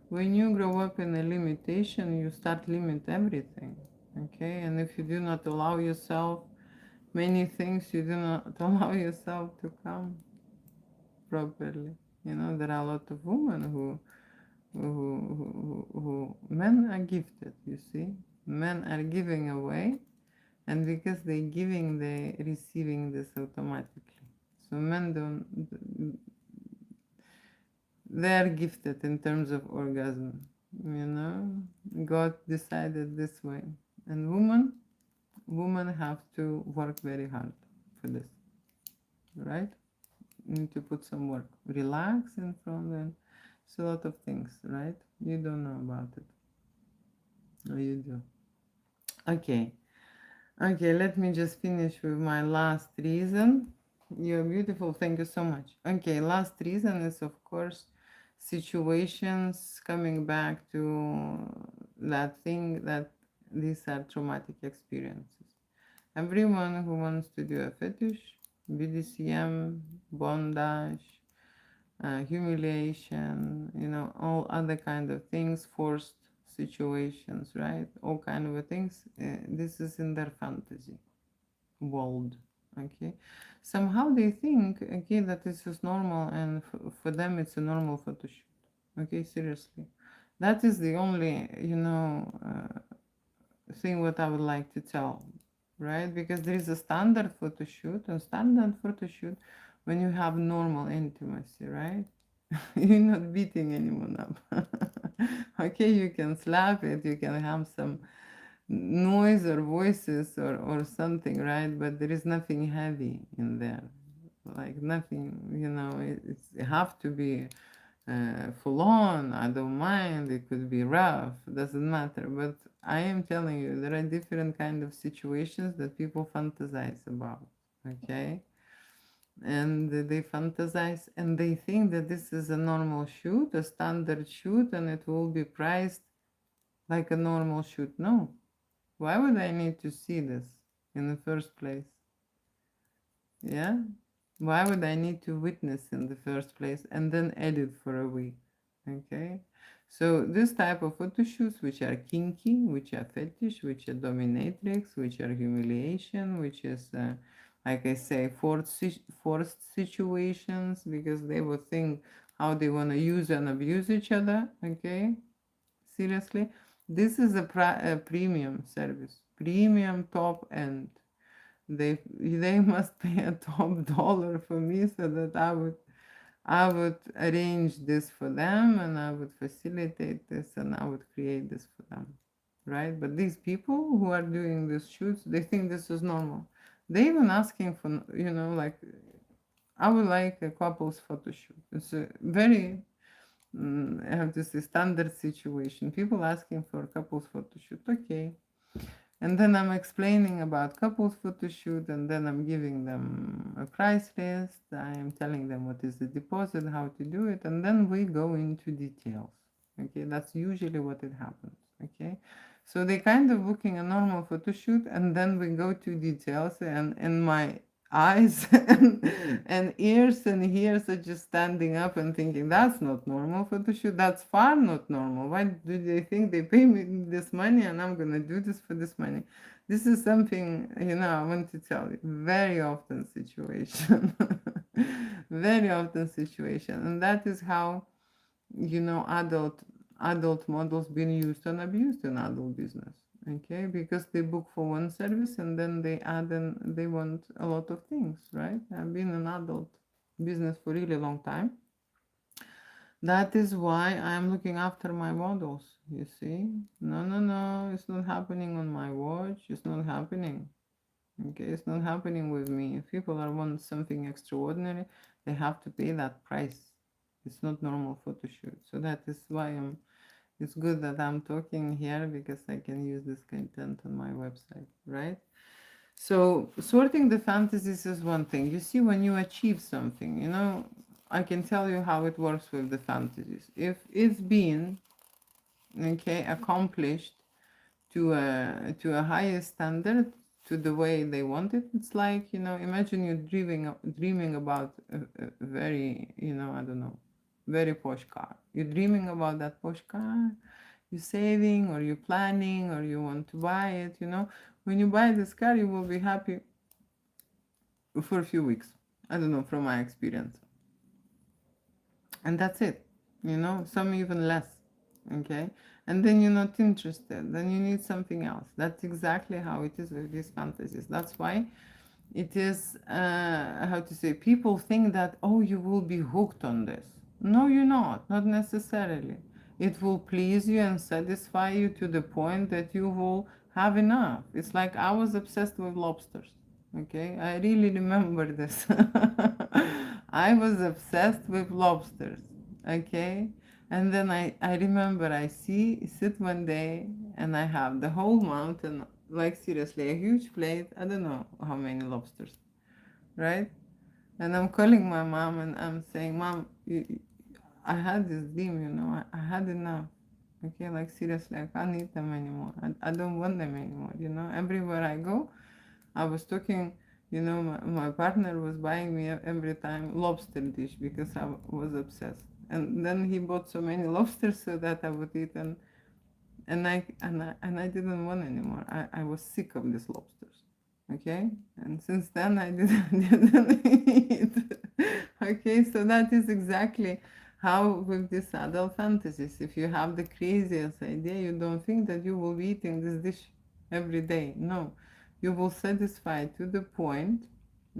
When you grow up in a limitation, you start limit everything. Okay? And if you do not allow yourself many things, you do not allow yourself to come properly. You know, there are a lot of women who men are gifted, you see. Men are giving away, and because they're giving, they're receiving this automatically. So men don't, they're gifted in terms of orgasm, you know. God decided this way. And women have to work very hard for this, right? You need to put some work, relax in front, and it's a lot of things, right? You don't know about it, or you do. Okay. Okay, let me just finish with my last reason. You're beautiful, thank you so much. Okay, last reason is, of course, situations, coming back to that thing that these are traumatic experiences. Everyone who wants to do a fetish, BDSM, bondage, humiliation, you know, all other kind of things, forced situations, right? All kind of things. This is in their fantasy world. Okay, somehow they think, okay, that this is normal, and for them it's a normal photo shoot. Okay, seriously, That is the only, thing what I would like to tell, right? Because there is a standard photo shoot, and standard photo shoot when you have normal intimacy, right? You're not beating anyone up. Okay, you can slap it, you can have some noise or voices or something, right? But there is nothing heavy in there. Like nothing, it have to be full on. I don't mind. It could be rough. Doesn't matter. But I am telling you, there are different kind of situations that people fantasize about. Okay, and they fantasize and they think that this is a normal shoot, a standard shoot, and it will be priced like a normal shoot. No. Why would I need to see this in the first place? Yeah? Why would I need to witness in the first place and then edit for a week? Okay? So this type of photo shoots, which are kinky, which are fetish, which are dominatrix, which are humiliation, which is, like I say, forced situations, because they will think how they want to use and abuse each other. Okay? Seriously, this is a premium service, premium top end. They must pay a top dollar for me so that I would arrange this for them, and I would facilitate this, and I would create this for them, right? But these people who are doing these shoots, they think this is normal. They even asking for, like, I would like a couple's photo shoot. It's a very, I have to say, standard situation. People asking for a couple's photo shoot. Okay, and then I'm explaining about couples photo shoot, and then I'm giving them a price list. I am telling them what is the deposit, how to do it, and then we go into details. Okay, that's usually what it happens. Okay, so they kind of booking a normal photo shoot, and then we go to details, and my eyes and ears and ears are just standing up and thinking that's not normal photo shoot. That's far not normal. Why do they think they pay me this money and I'm gonna do this for this money? This is something, I want to tell you, very often situation. Very often situation, and that is how, adult models being used and abused in adult business. Okay, because they book for one service and then they add and they want a lot of things, right? I've been in adult business for a really long time. That is why I'm looking after my models. You see, no, it's not happening on my watch. It's not happening. Okay, it's not happening with me. If people are want something extraordinary, they have to pay that price. It's not normal photo shoot. So that is why it's good that I'm talking here, because I can use this content on my website, right? So sorting the fantasies is one thing. You see, when you achieve something, I can tell you how it works with the fantasies. If it's been, okay, accomplished to a higher standard, to the way they want it, it's like, imagine you dreaming about a very, I don't know, very posh car. You're dreaming about that posh car, you're saving, or you're planning, or you want to buy it. When you buy this car, you will be happy for a few weeks. I don't know, from my experience, and that's it. Some even less. Okay, and then you're not interested, then you need something else. That's exactly how it is with these fantasies. That's why it is, how to say, people think that, oh, you will be hooked on this. No, you're not necessarily. It will please you and satisfy you to the point that you will have enough. It's like I was obsessed with lobsters. Okay, I really remember this. I was obsessed with lobsters. Okay, and then I remember I sit one day and I have the whole mountain, like seriously, a huge plate. I don't know how many lobsters, right? And I'm calling my mom and I'm saying, Mom, I had this dream, I had enough. Okay, like seriously, I can't eat them anymore. I don't want them anymore, Everywhere I go, I was talking, my partner was buying me every time lobster dish because I was obsessed. And then he bought so many lobsters so that I would eat, and I didn't want anymore. I was sick of these lobsters. Okay, and since then I didn't eat. Okay, so that is exactly How with these adult fantasies? If you have the craziest idea, you don't think that you will be eating this dish every day. No, you will satisfy to the point,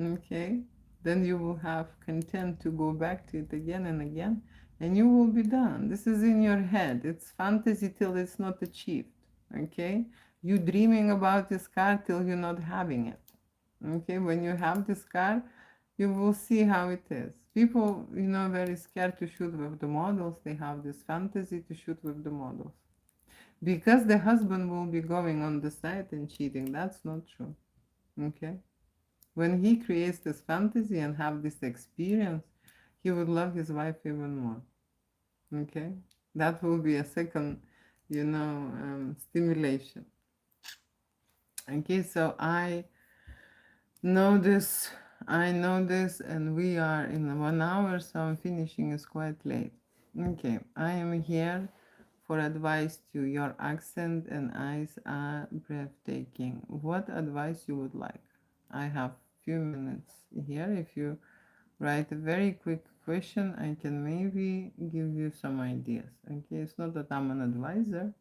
okay? Then you will have content to go back to it again and again, and you will be done. This is in your head. It's fantasy till it's not achieved, okay? You dreaming about this car till you're not having it, okay? When you have this car, you will see how it is. People, very scared to shoot with the models. They have this fantasy to shoot with the models. Because the husband will be going on the side and cheating. That's not true. Okay? When he creates this fantasy and have this experience, he would love his wife even more. Okay? That will be a second, stimulation. Okay, so I know this, and we are in 1 hour, so I'm finishing is quite late. Okay, I am here for advice to your accent and eyes are breathtaking. What advice you would like? I have few minutes here. If you write a very quick question, I can maybe give you some ideas. Okay, it's not that I'm an advisor,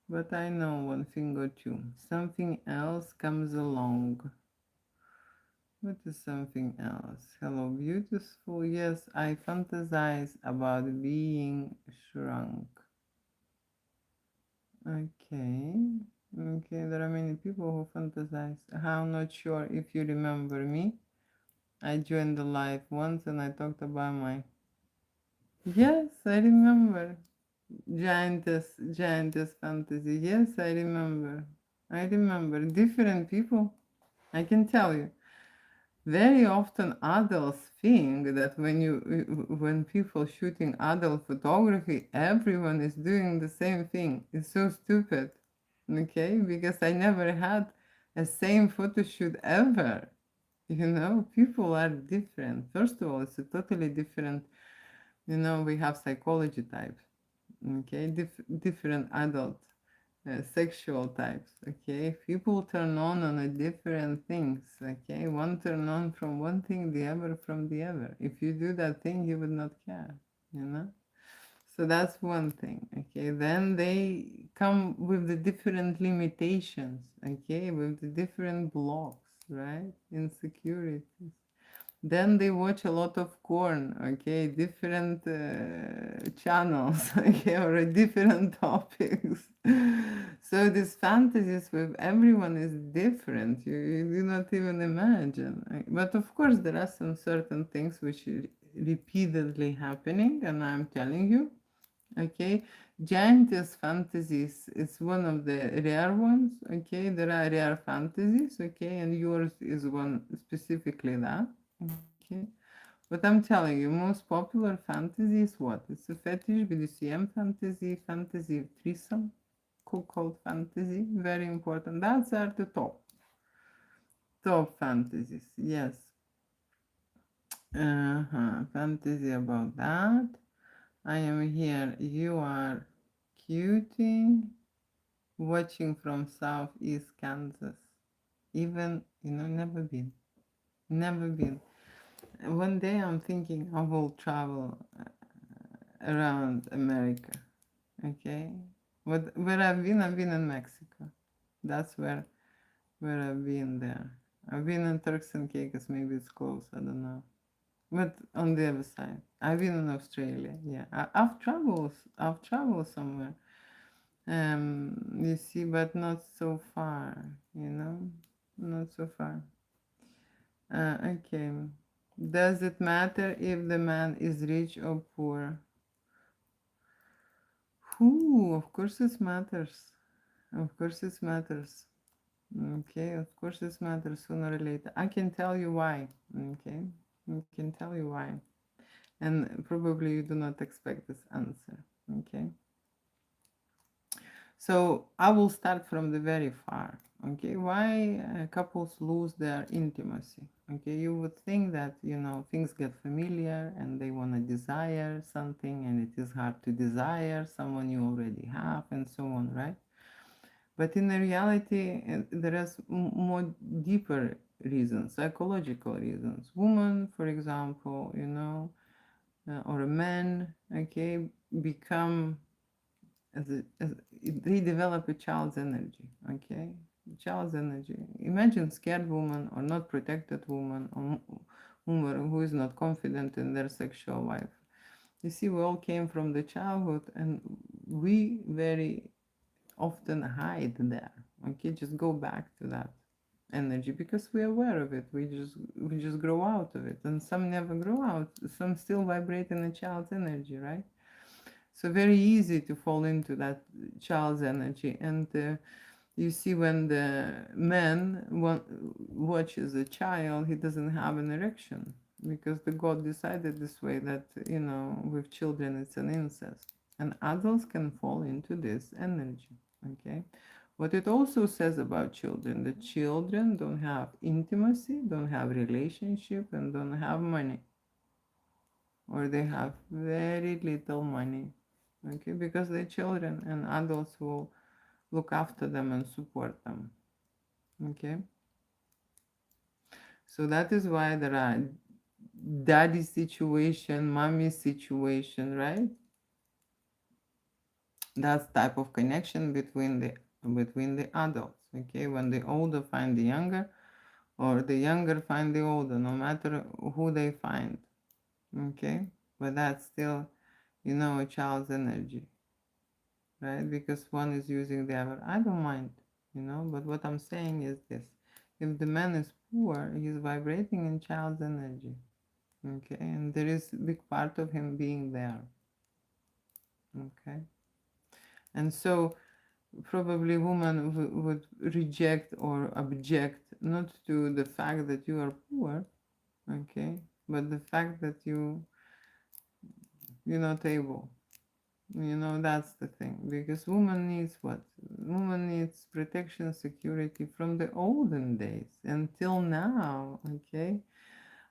but I know one thing or two. Something else comes along. What is something else? Hello, beautiful. Yes, I fantasize about being shrunk. Okay. Okay, there are many people who fantasize. I'm not sure if you remember me. I joined the live once and I talked about my. Yes, I remember. Giantess fantasy. Yes, I remember. I remember. Different people. I can tell you. Very often adults think that when people shooting adult photography, everyone is doing the same thing. It's so stupid. Okay, because I never had a same photo shoot ever. People are different. First of all, it's a totally different, we have psychology types. Okay, different adult sexual types. Okay, people turn on a different things. Okay, one turn on from one thing, the other from the other. If you do that thing, you would not care. So that's one thing. Okay, then they come with the different limitations. Okay, with the different blocks, right? Insecurities. Then they watch a lot of corn, okay, different channels, okay, or different topics. So these fantasies with everyone is different. You do not even imagine. But of course, there are some certain things which are repeatedly happening, and I'm telling you, okay. Giantess fantasies is one of the rare ones, okay. There are rare fantasies, okay, and yours is one specifically that. Okay. But I'm telling you, most popular fantasy is what? It's a fetish, BDSM fantasy, fantasy of threesome, cuckold fantasy, very important. That's are the top fantasies. Yes. Fantasy about that. I am here. You are cutie, watching from Southeast Kansas. Even, never been. Never been. One day I'm thinking I will travel around America. Okay, where I've been in Mexico. That's where I've been there. I've been in Turks and Caicos. Maybe it's close. I don't know. But on the other side, I've been in Australia. Yeah, I've traveled. I've traveled somewhere. You see, but not so far. Not so far. Okay. Does it matter if the man is rich or poor? Of course it matters. Of course it matters. Okay, of course it matters sooner or later. I can tell you why. Okay, I can tell you why. And probably you do not expect this answer. Okay. So I will start from the very far. Okay, why couples lose their intimacy? Okay, you would think that things get familiar and they want to desire something, and it is hard to desire someone you already have, and so on, right? But in the reality, there is more deeper reasons, psychological reasons. Women, for example, or a man, okay, become as they develop a child's energy, okay, child's energy. Imagine scared woman or not protected woman or woman who is not confident in their sexual life. You see, we all came from the childhood, and we very often hide there. Okay, just go back to that energy because we're aware of it. We just grow out of it, and some never grow out. Some still vibrate in a child's energy, right? So very easy to fall into that child's energy. And you see, when the man watches a child, he doesn't have an erection because the God decided this way, that with children it's an incest, and adults can fall into this energy. Okay, what it also says about children, the children don't have intimacy, don't have relationship, and don't have money, or they have very little money. Okay, because they're children, and adults will look after them and support them. Okay, so that is why there are daddy situation, mommy situation, right? That's type of connection between the adults. Okay, when the older find the younger, or the younger find the older, no matter who they find. Okay, but that's still, a child's energy, right? Because one is using the other. I don't mind, but what I'm saying is this: if the man is poor, he's vibrating in child's energy. Okay, and there is a big part of him being there. Okay, and so probably woman would reject or object not to the fact that you are poor, okay, but the fact that you're not able. That's the thing, because woman needs what? Woman needs protection, security from the olden days until now, okay?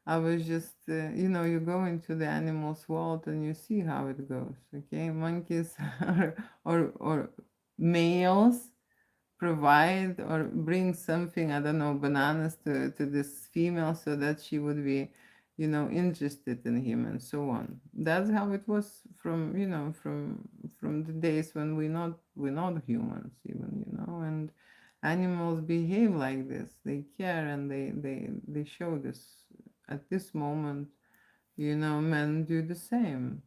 I was just, you go into the animals world and you see how it goes, okay? Monkeys or males provide or bring something, I don't know, bananas to this female so that she would be, interested in him and so on. That's how it was from the days when we're not humans even, and animals behave like this. They care, and they show this at this moment. Men do the same.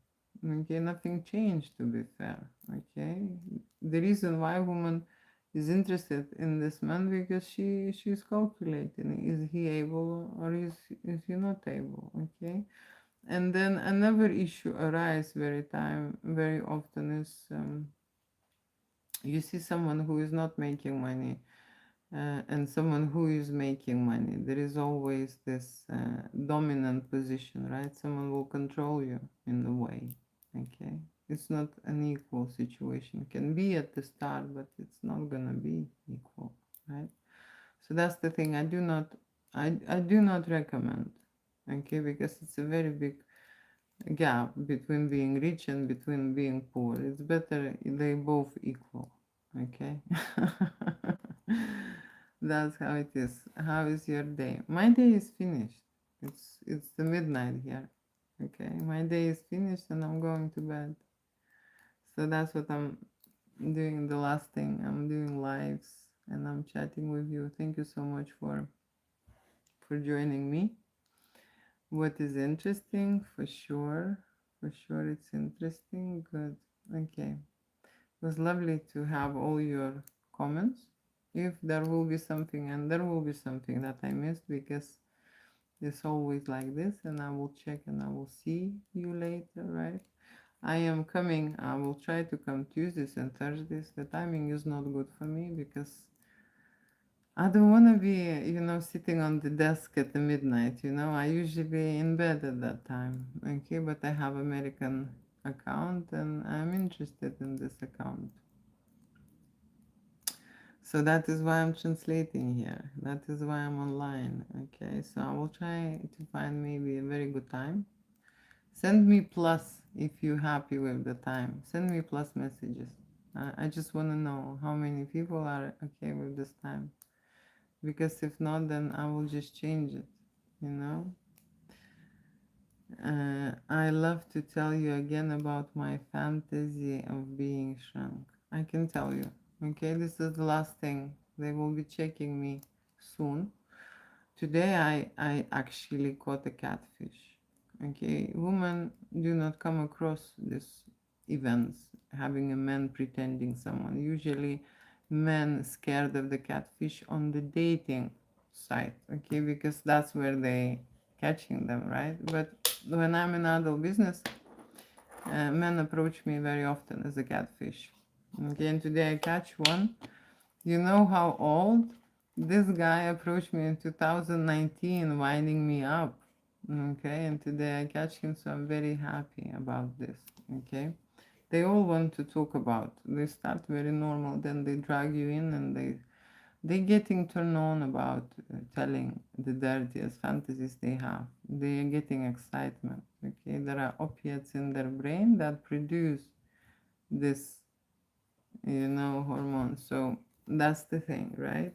Okay, nothing changed, to be fair. Okay, the reason why woman is interested in this man, because she's calculating, is he able or is he not able? Okay, and then another issue arise very often is, you see someone who is not making money, and someone who is making money. There is always this dominant position, right? Someone will control you in a way. Okay, it's not an equal situation. It can be at the start, but it's not gonna be equal, right? So that's the thing. I do not recommend. Okay, because it's a very big gap between being rich and between being poor. It's better they both equal. Okay. That's how it is. How is your day? My day is finished. It's the midnight here. Okay, my day is finished and I'm going to bed. So that's what I'm doing. The last thing, I'm doing lives and I'm chatting with you. Thank you so much for joining me. What is interesting? For sure, it's interesting. Good. Okay. It was lovely to have all your comments. If there will be something, and there will be something that I missed, because it's always like this, and I will check and I will see you later, right? I am coming. I will try to come Tuesdays and Thursdays. The timing is not good for me because I don't want to be, sitting on the desk at the midnight. I usually be in bed at that time. Okay, but I have American account and I'm interested in this account. So that is why I'm translating here. That is why I'm online. Okay, so I will try to find maybe a very good time. Send me plus if you're happy with the time. Send me plus messages. I just want to know how many people are okay with this time. Because if not, then I will just change it, I love to tell you again about my fantasy of being shrunk. I can tell you. Okay, this is the last thing. They will be checking me soon. Today I actually caught a catfish. Okay, women do not come across these events, having a man pretending someone. Usually men scared of the catfish on the dating site, okay, because that's where they catching them, right? But when I'm in adult business, men approach me very often as a catfish. Okay, and today I catch one. You know how old? This guy approached me in 2019, winding me up. Okay, and today I catch him, so I'm very happy about this. Okay, they all want to talk about. They start very normal, then they drag you in, and they getting turned on about telling the dirtiest fantasies they have. They are getting excitement. Okay, there are opiates in their brain that produce this, hormones. So that's the thing, right?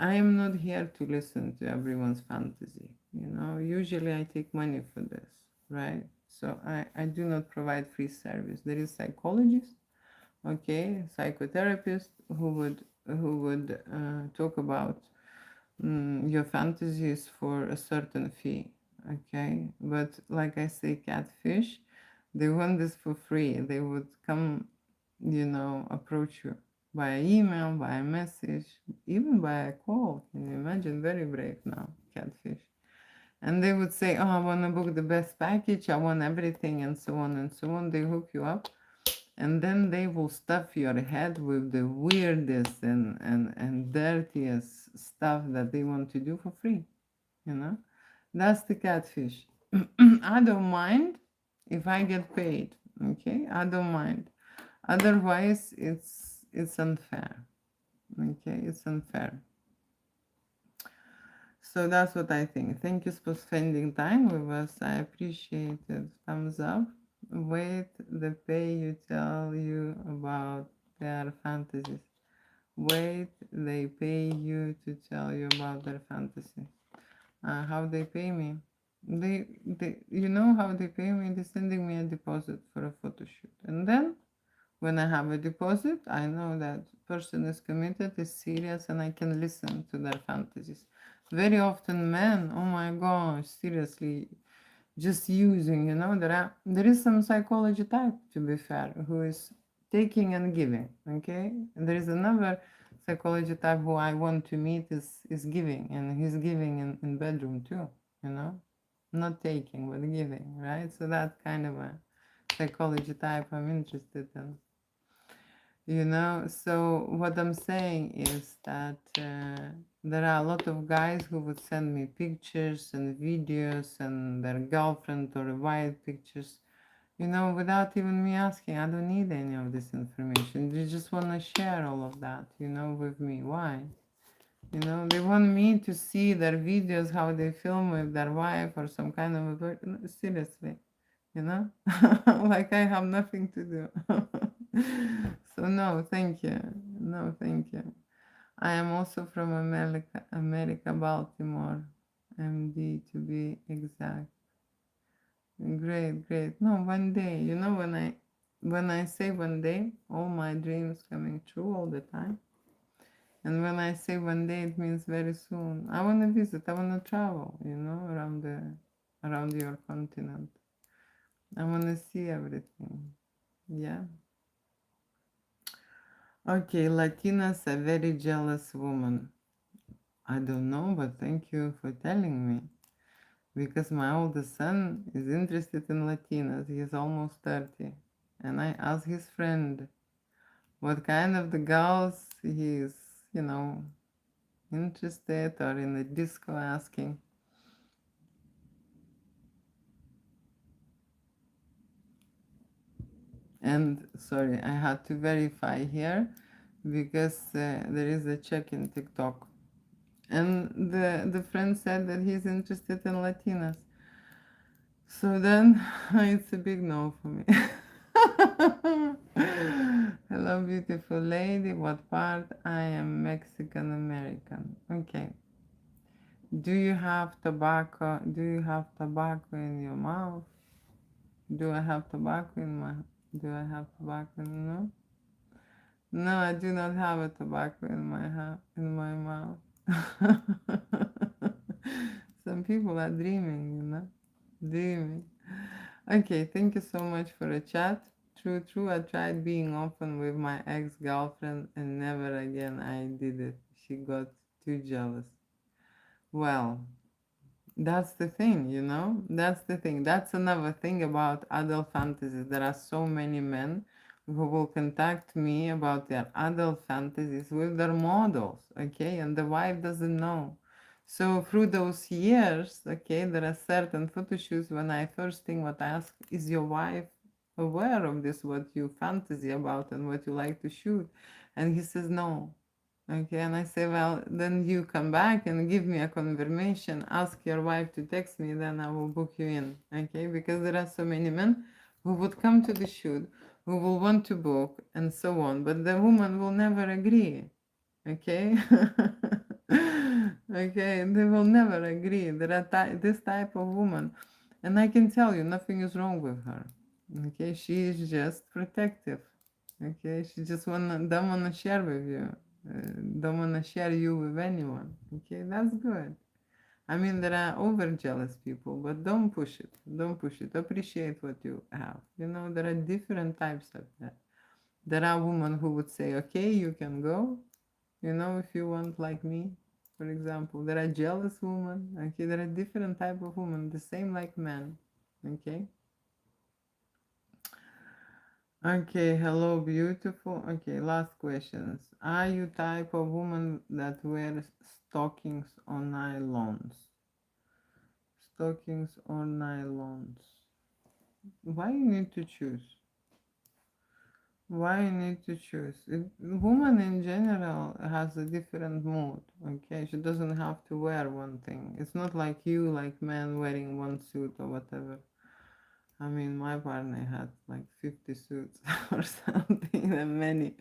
I am not here to listen to everyone's fantasy. Usually I take money for this, right? So I do not provide free service. There is psychologists, okay, psychotherapists who would talk about your fantasies for a certain fee, okay. But like I say, catfish, they want this for free. They would come, approach you by email, by a message, even by a call. Can you imagine? Very brave now, catfish. And they would say, oh, I want to book the best package, I want everything, and so on and so on. They hook you up, and then they will stuff your head with the weirdest and dirtiest stuff that they want to do for free. you know that's the catfish. I don't mind if I get paid, okay. I don't mind. Otherwise it's unfair, okay. It's unfair. So that's what I think. Thank you for spending time with us. I appreciate it. Thumbs up. Wait, the pay you tell you about their fantasies. Wait, they pay you to tell you about their fantasies. How they pay me? You know how they pay me? They're sending me a deposit for a photo shoot, and then when I have a deposit, I know that person is committed, is serious, and I can listen to their fantasies. Very often, men, oh my gosh, seriously, just using, there is some psychology type, to be fair, who is taking and giving, okay. And there is another psychology type who I want to meet is giving, and he's giving in bedroom too, not taking but giving, right? So that kind of a psychology type I'm interested in. So what I'm saying is that there are a lot of guys who would send me pictures and videos and their girlfriend or wife pictures, without even me asking. I don't need any of this information. They just want to share all of that, with me. Why? They want me to see their videos, how they film with their wife or some kind of a, seriously, like I have nothing to do. So no, thank you. No, thank you. I am also from America, Baltimore, MD to be exact. Great, great. No, one day. When I say one day, all my dreams coming true all the time. And when I say one day, it means very soon. I want to visit. I want to travel. Around your continent. I want to see everything. Yeah. Okay, Latina's a very jealous woman. I don't know, but thank you for telling me. Because my oldest son is interested in Latinas. He is almost 30. And I asked his friend what kind of the girls he is, interested, or in the disco asking. And sorry, I had to verify here because there is a check in TikTok. And the friend said that he's interested in Latinas. So then it's a big no for me. Hello, beautiful lady. What part? I am Mexican American. Okay. Do you have tobacco? Do you have tobacco in your mouth? Do I have tobacco in my? Do I have tobacco? No. No, I do not have a tobacco in my mouth. Some people are dreaming, dreaming. Okay, thank you so much for the chat. True, true. I tried being open with my ex-girlfriend and never again I did it. She got too jealous. Well, that's the thing, That's the thing. That's another thing about adult fantasies. There are so many men who will contact me about their adult fantasies with their models, okay? And the wife doesn't know. So through those years, okay, there are certain photo shoots when I first thing what I ask, is your wife aware of this, what you fantasy about and what you like to shoot? And he says no. Okay, and I say, well, then you come back and give me a confirmation. Ask your wife to text me, then I will book you in. Okay, because there are so many men who would come to the shoot, who will want to book, and so on, but the woman will never agree. Okay, okay, they will never agree. There are this type of woman, and I can tell you, nothing is wrong with her. Okay, she is just protective. Okay, she just don't wanna share with you, don't wanna share you with anyone. Okay, that's good. I mean, there are over jealous people, but don't push it. Don't push it. Appreciate what you have. There are different types of that. There are women who would say, okay, you can go, if you want, like me, for example. There are jealous women. Okay, there are different type of women, the same like men. Okay. Okay, hello, beautiful. Okay, last questions. Are you type of woman that wears stockings or nylons? Stockings or nylons? Why you need to choose? Why you need to choose? Woman in general has a different mood. Okay, she doesn't have to wear one thing. It's not like you, like men wearing one suit or whatever. I mean, my partner had like 50 suits or something, and many.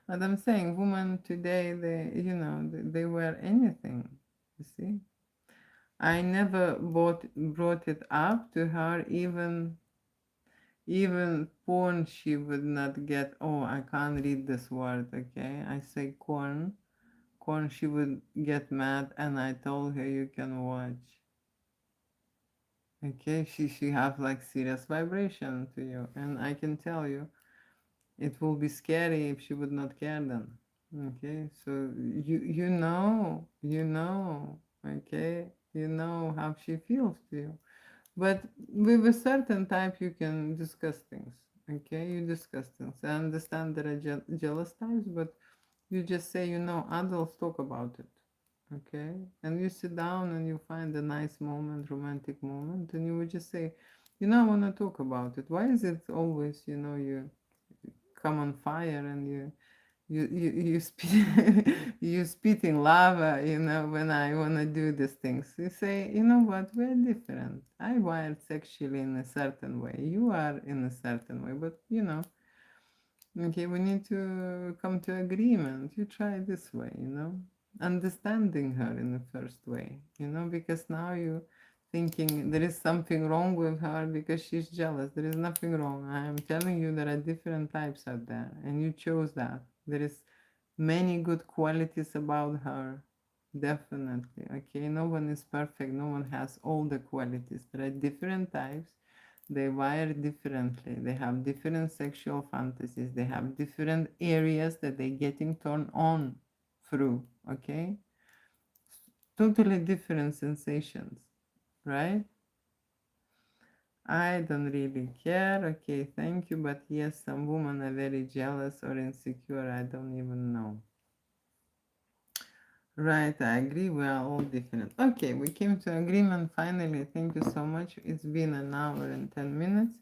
But I'm saying, women today, they wear anything. You see, I never brought it up to her. Even porn, she would not get. Oh, I can't read this word. Okay, I say corn. Corn. She would get mad, and I told her you can watch. Okay, she have like serious vibration to you, and I can tell you, it will be scary if she would not care then. Okay, so okay, how she feels to you. But with a certain type, you can discuss things. Okay, you discuss things. I understand there are jealous types, but you just say, adults talk about it. Okay, and you sit down and you find a nice moment, romantic moment, and you would just say, I want to talk about it. Why is it always, you come on fire and you spit you spitting lava, when I want to do these things? You say, you know what, we're different. I wired sexually in a certain way, you are in a certain way, but okay, we need to come to agreement. You try this way, understanding her in the first way, because now you thinking there is something wrong with her because she's jealous. There is nothing wrong. I am telling you there are different types out there, and you chose that. There is many good qualities about her, definitely. Okay, no one is perfect. No one has all the qualities. There are different types. They wire differently. They have different sexual fantasies. They have different areas that they're getting turned on through. Okay, totally different sensations, right? I don't really care. Okay, thank you. But yes, some women are very jealous or insecure. I don't even know. Right, I agree. We are all different. Okay, we came to agreement finally. Thank you so much. It's been an hour and 10 minutes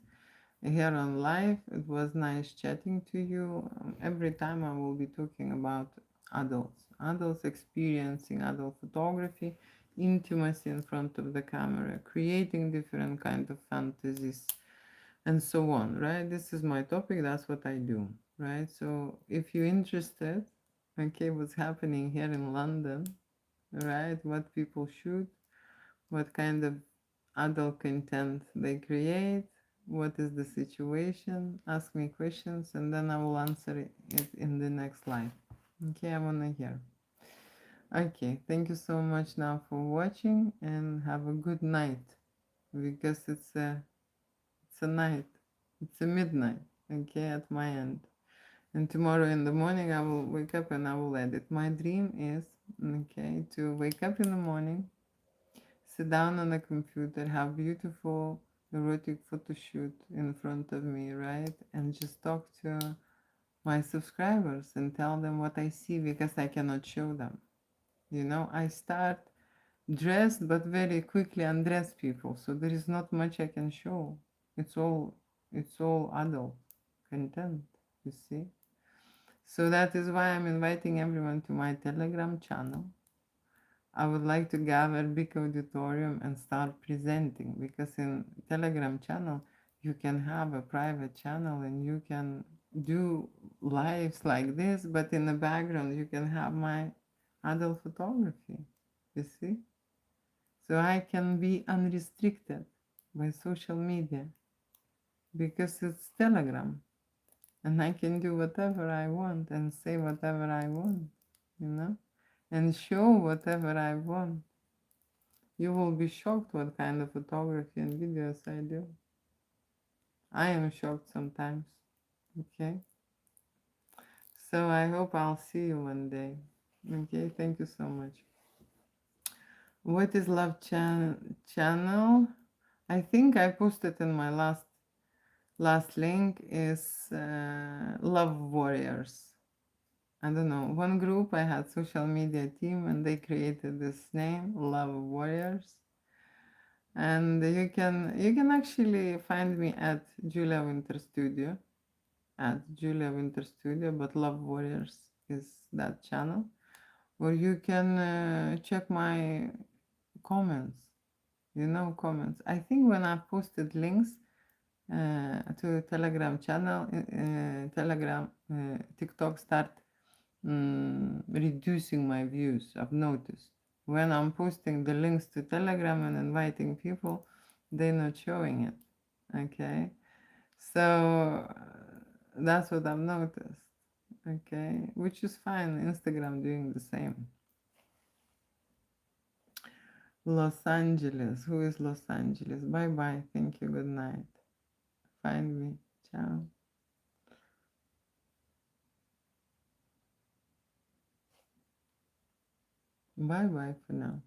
here on live. It was nice chatting to you. Every time I will be talking about adults experiencing adult photography, intimacy in front of the camera, creating different kind of fantasies, and so on, right? This is my topic. That's what I do, right? So if you're interested, okay, what's happening here in London, right? What people shoot, what kind of adult content they create, what is the situation. Ask me questions and then I will answer it in the next live. Okay, I want to hear. Okay, thank you so much now for watching and have a good night because it's a night. It's a midnight, okay, at my end. And tomorrow in the morning I will wake up and I will edit. My dream is, okay, to wake up in the morning, sit down on a computer, have beautiful erotic photo shoot in front of me, right? And just talk to my subscribers and tell them what I see because I cannot show them. You know, I start dressed but very quickly undress people, so there is not much I can show. It's all adult content, you see. So that is why I'm inviting everyone to my Telegram channel. I would like to gather big auditorium and start presenting because in Telegram channel you can have a private channel and you can do lives like this, but in the background you can have my adult photography. You see? So I can be unrestricted by social media because it's Telegram and I can do whatever I want and say whatever I want, you know, and show whatever I want. You will be shocked what kind of photography and videos I do. I am shocked sometimes, okay? So I hope I'll see you one day, okay? Thank you so much. What is Love channel? I think I posted in my last link is Love Warriors. I don't know, one group I had social media team and they created this name, Love Warriors. And you can actually find me at Julia Winter Studio, but Love Warriors is that channel. Or you can check my comments, comments. I think when I posted links to Telegram channel, Telegram, TikTok start reducing my views. I've noticed when I'm posting the links to Telegram and inviting people, they're not showing it. Okay, so that's what I've noticed. Okay, which is fine. Instagram doing the same. Los Angeles. Who is Los Angeles? Bye bye. Thank you. Good night. Find me. Ciao. Bye bye for now.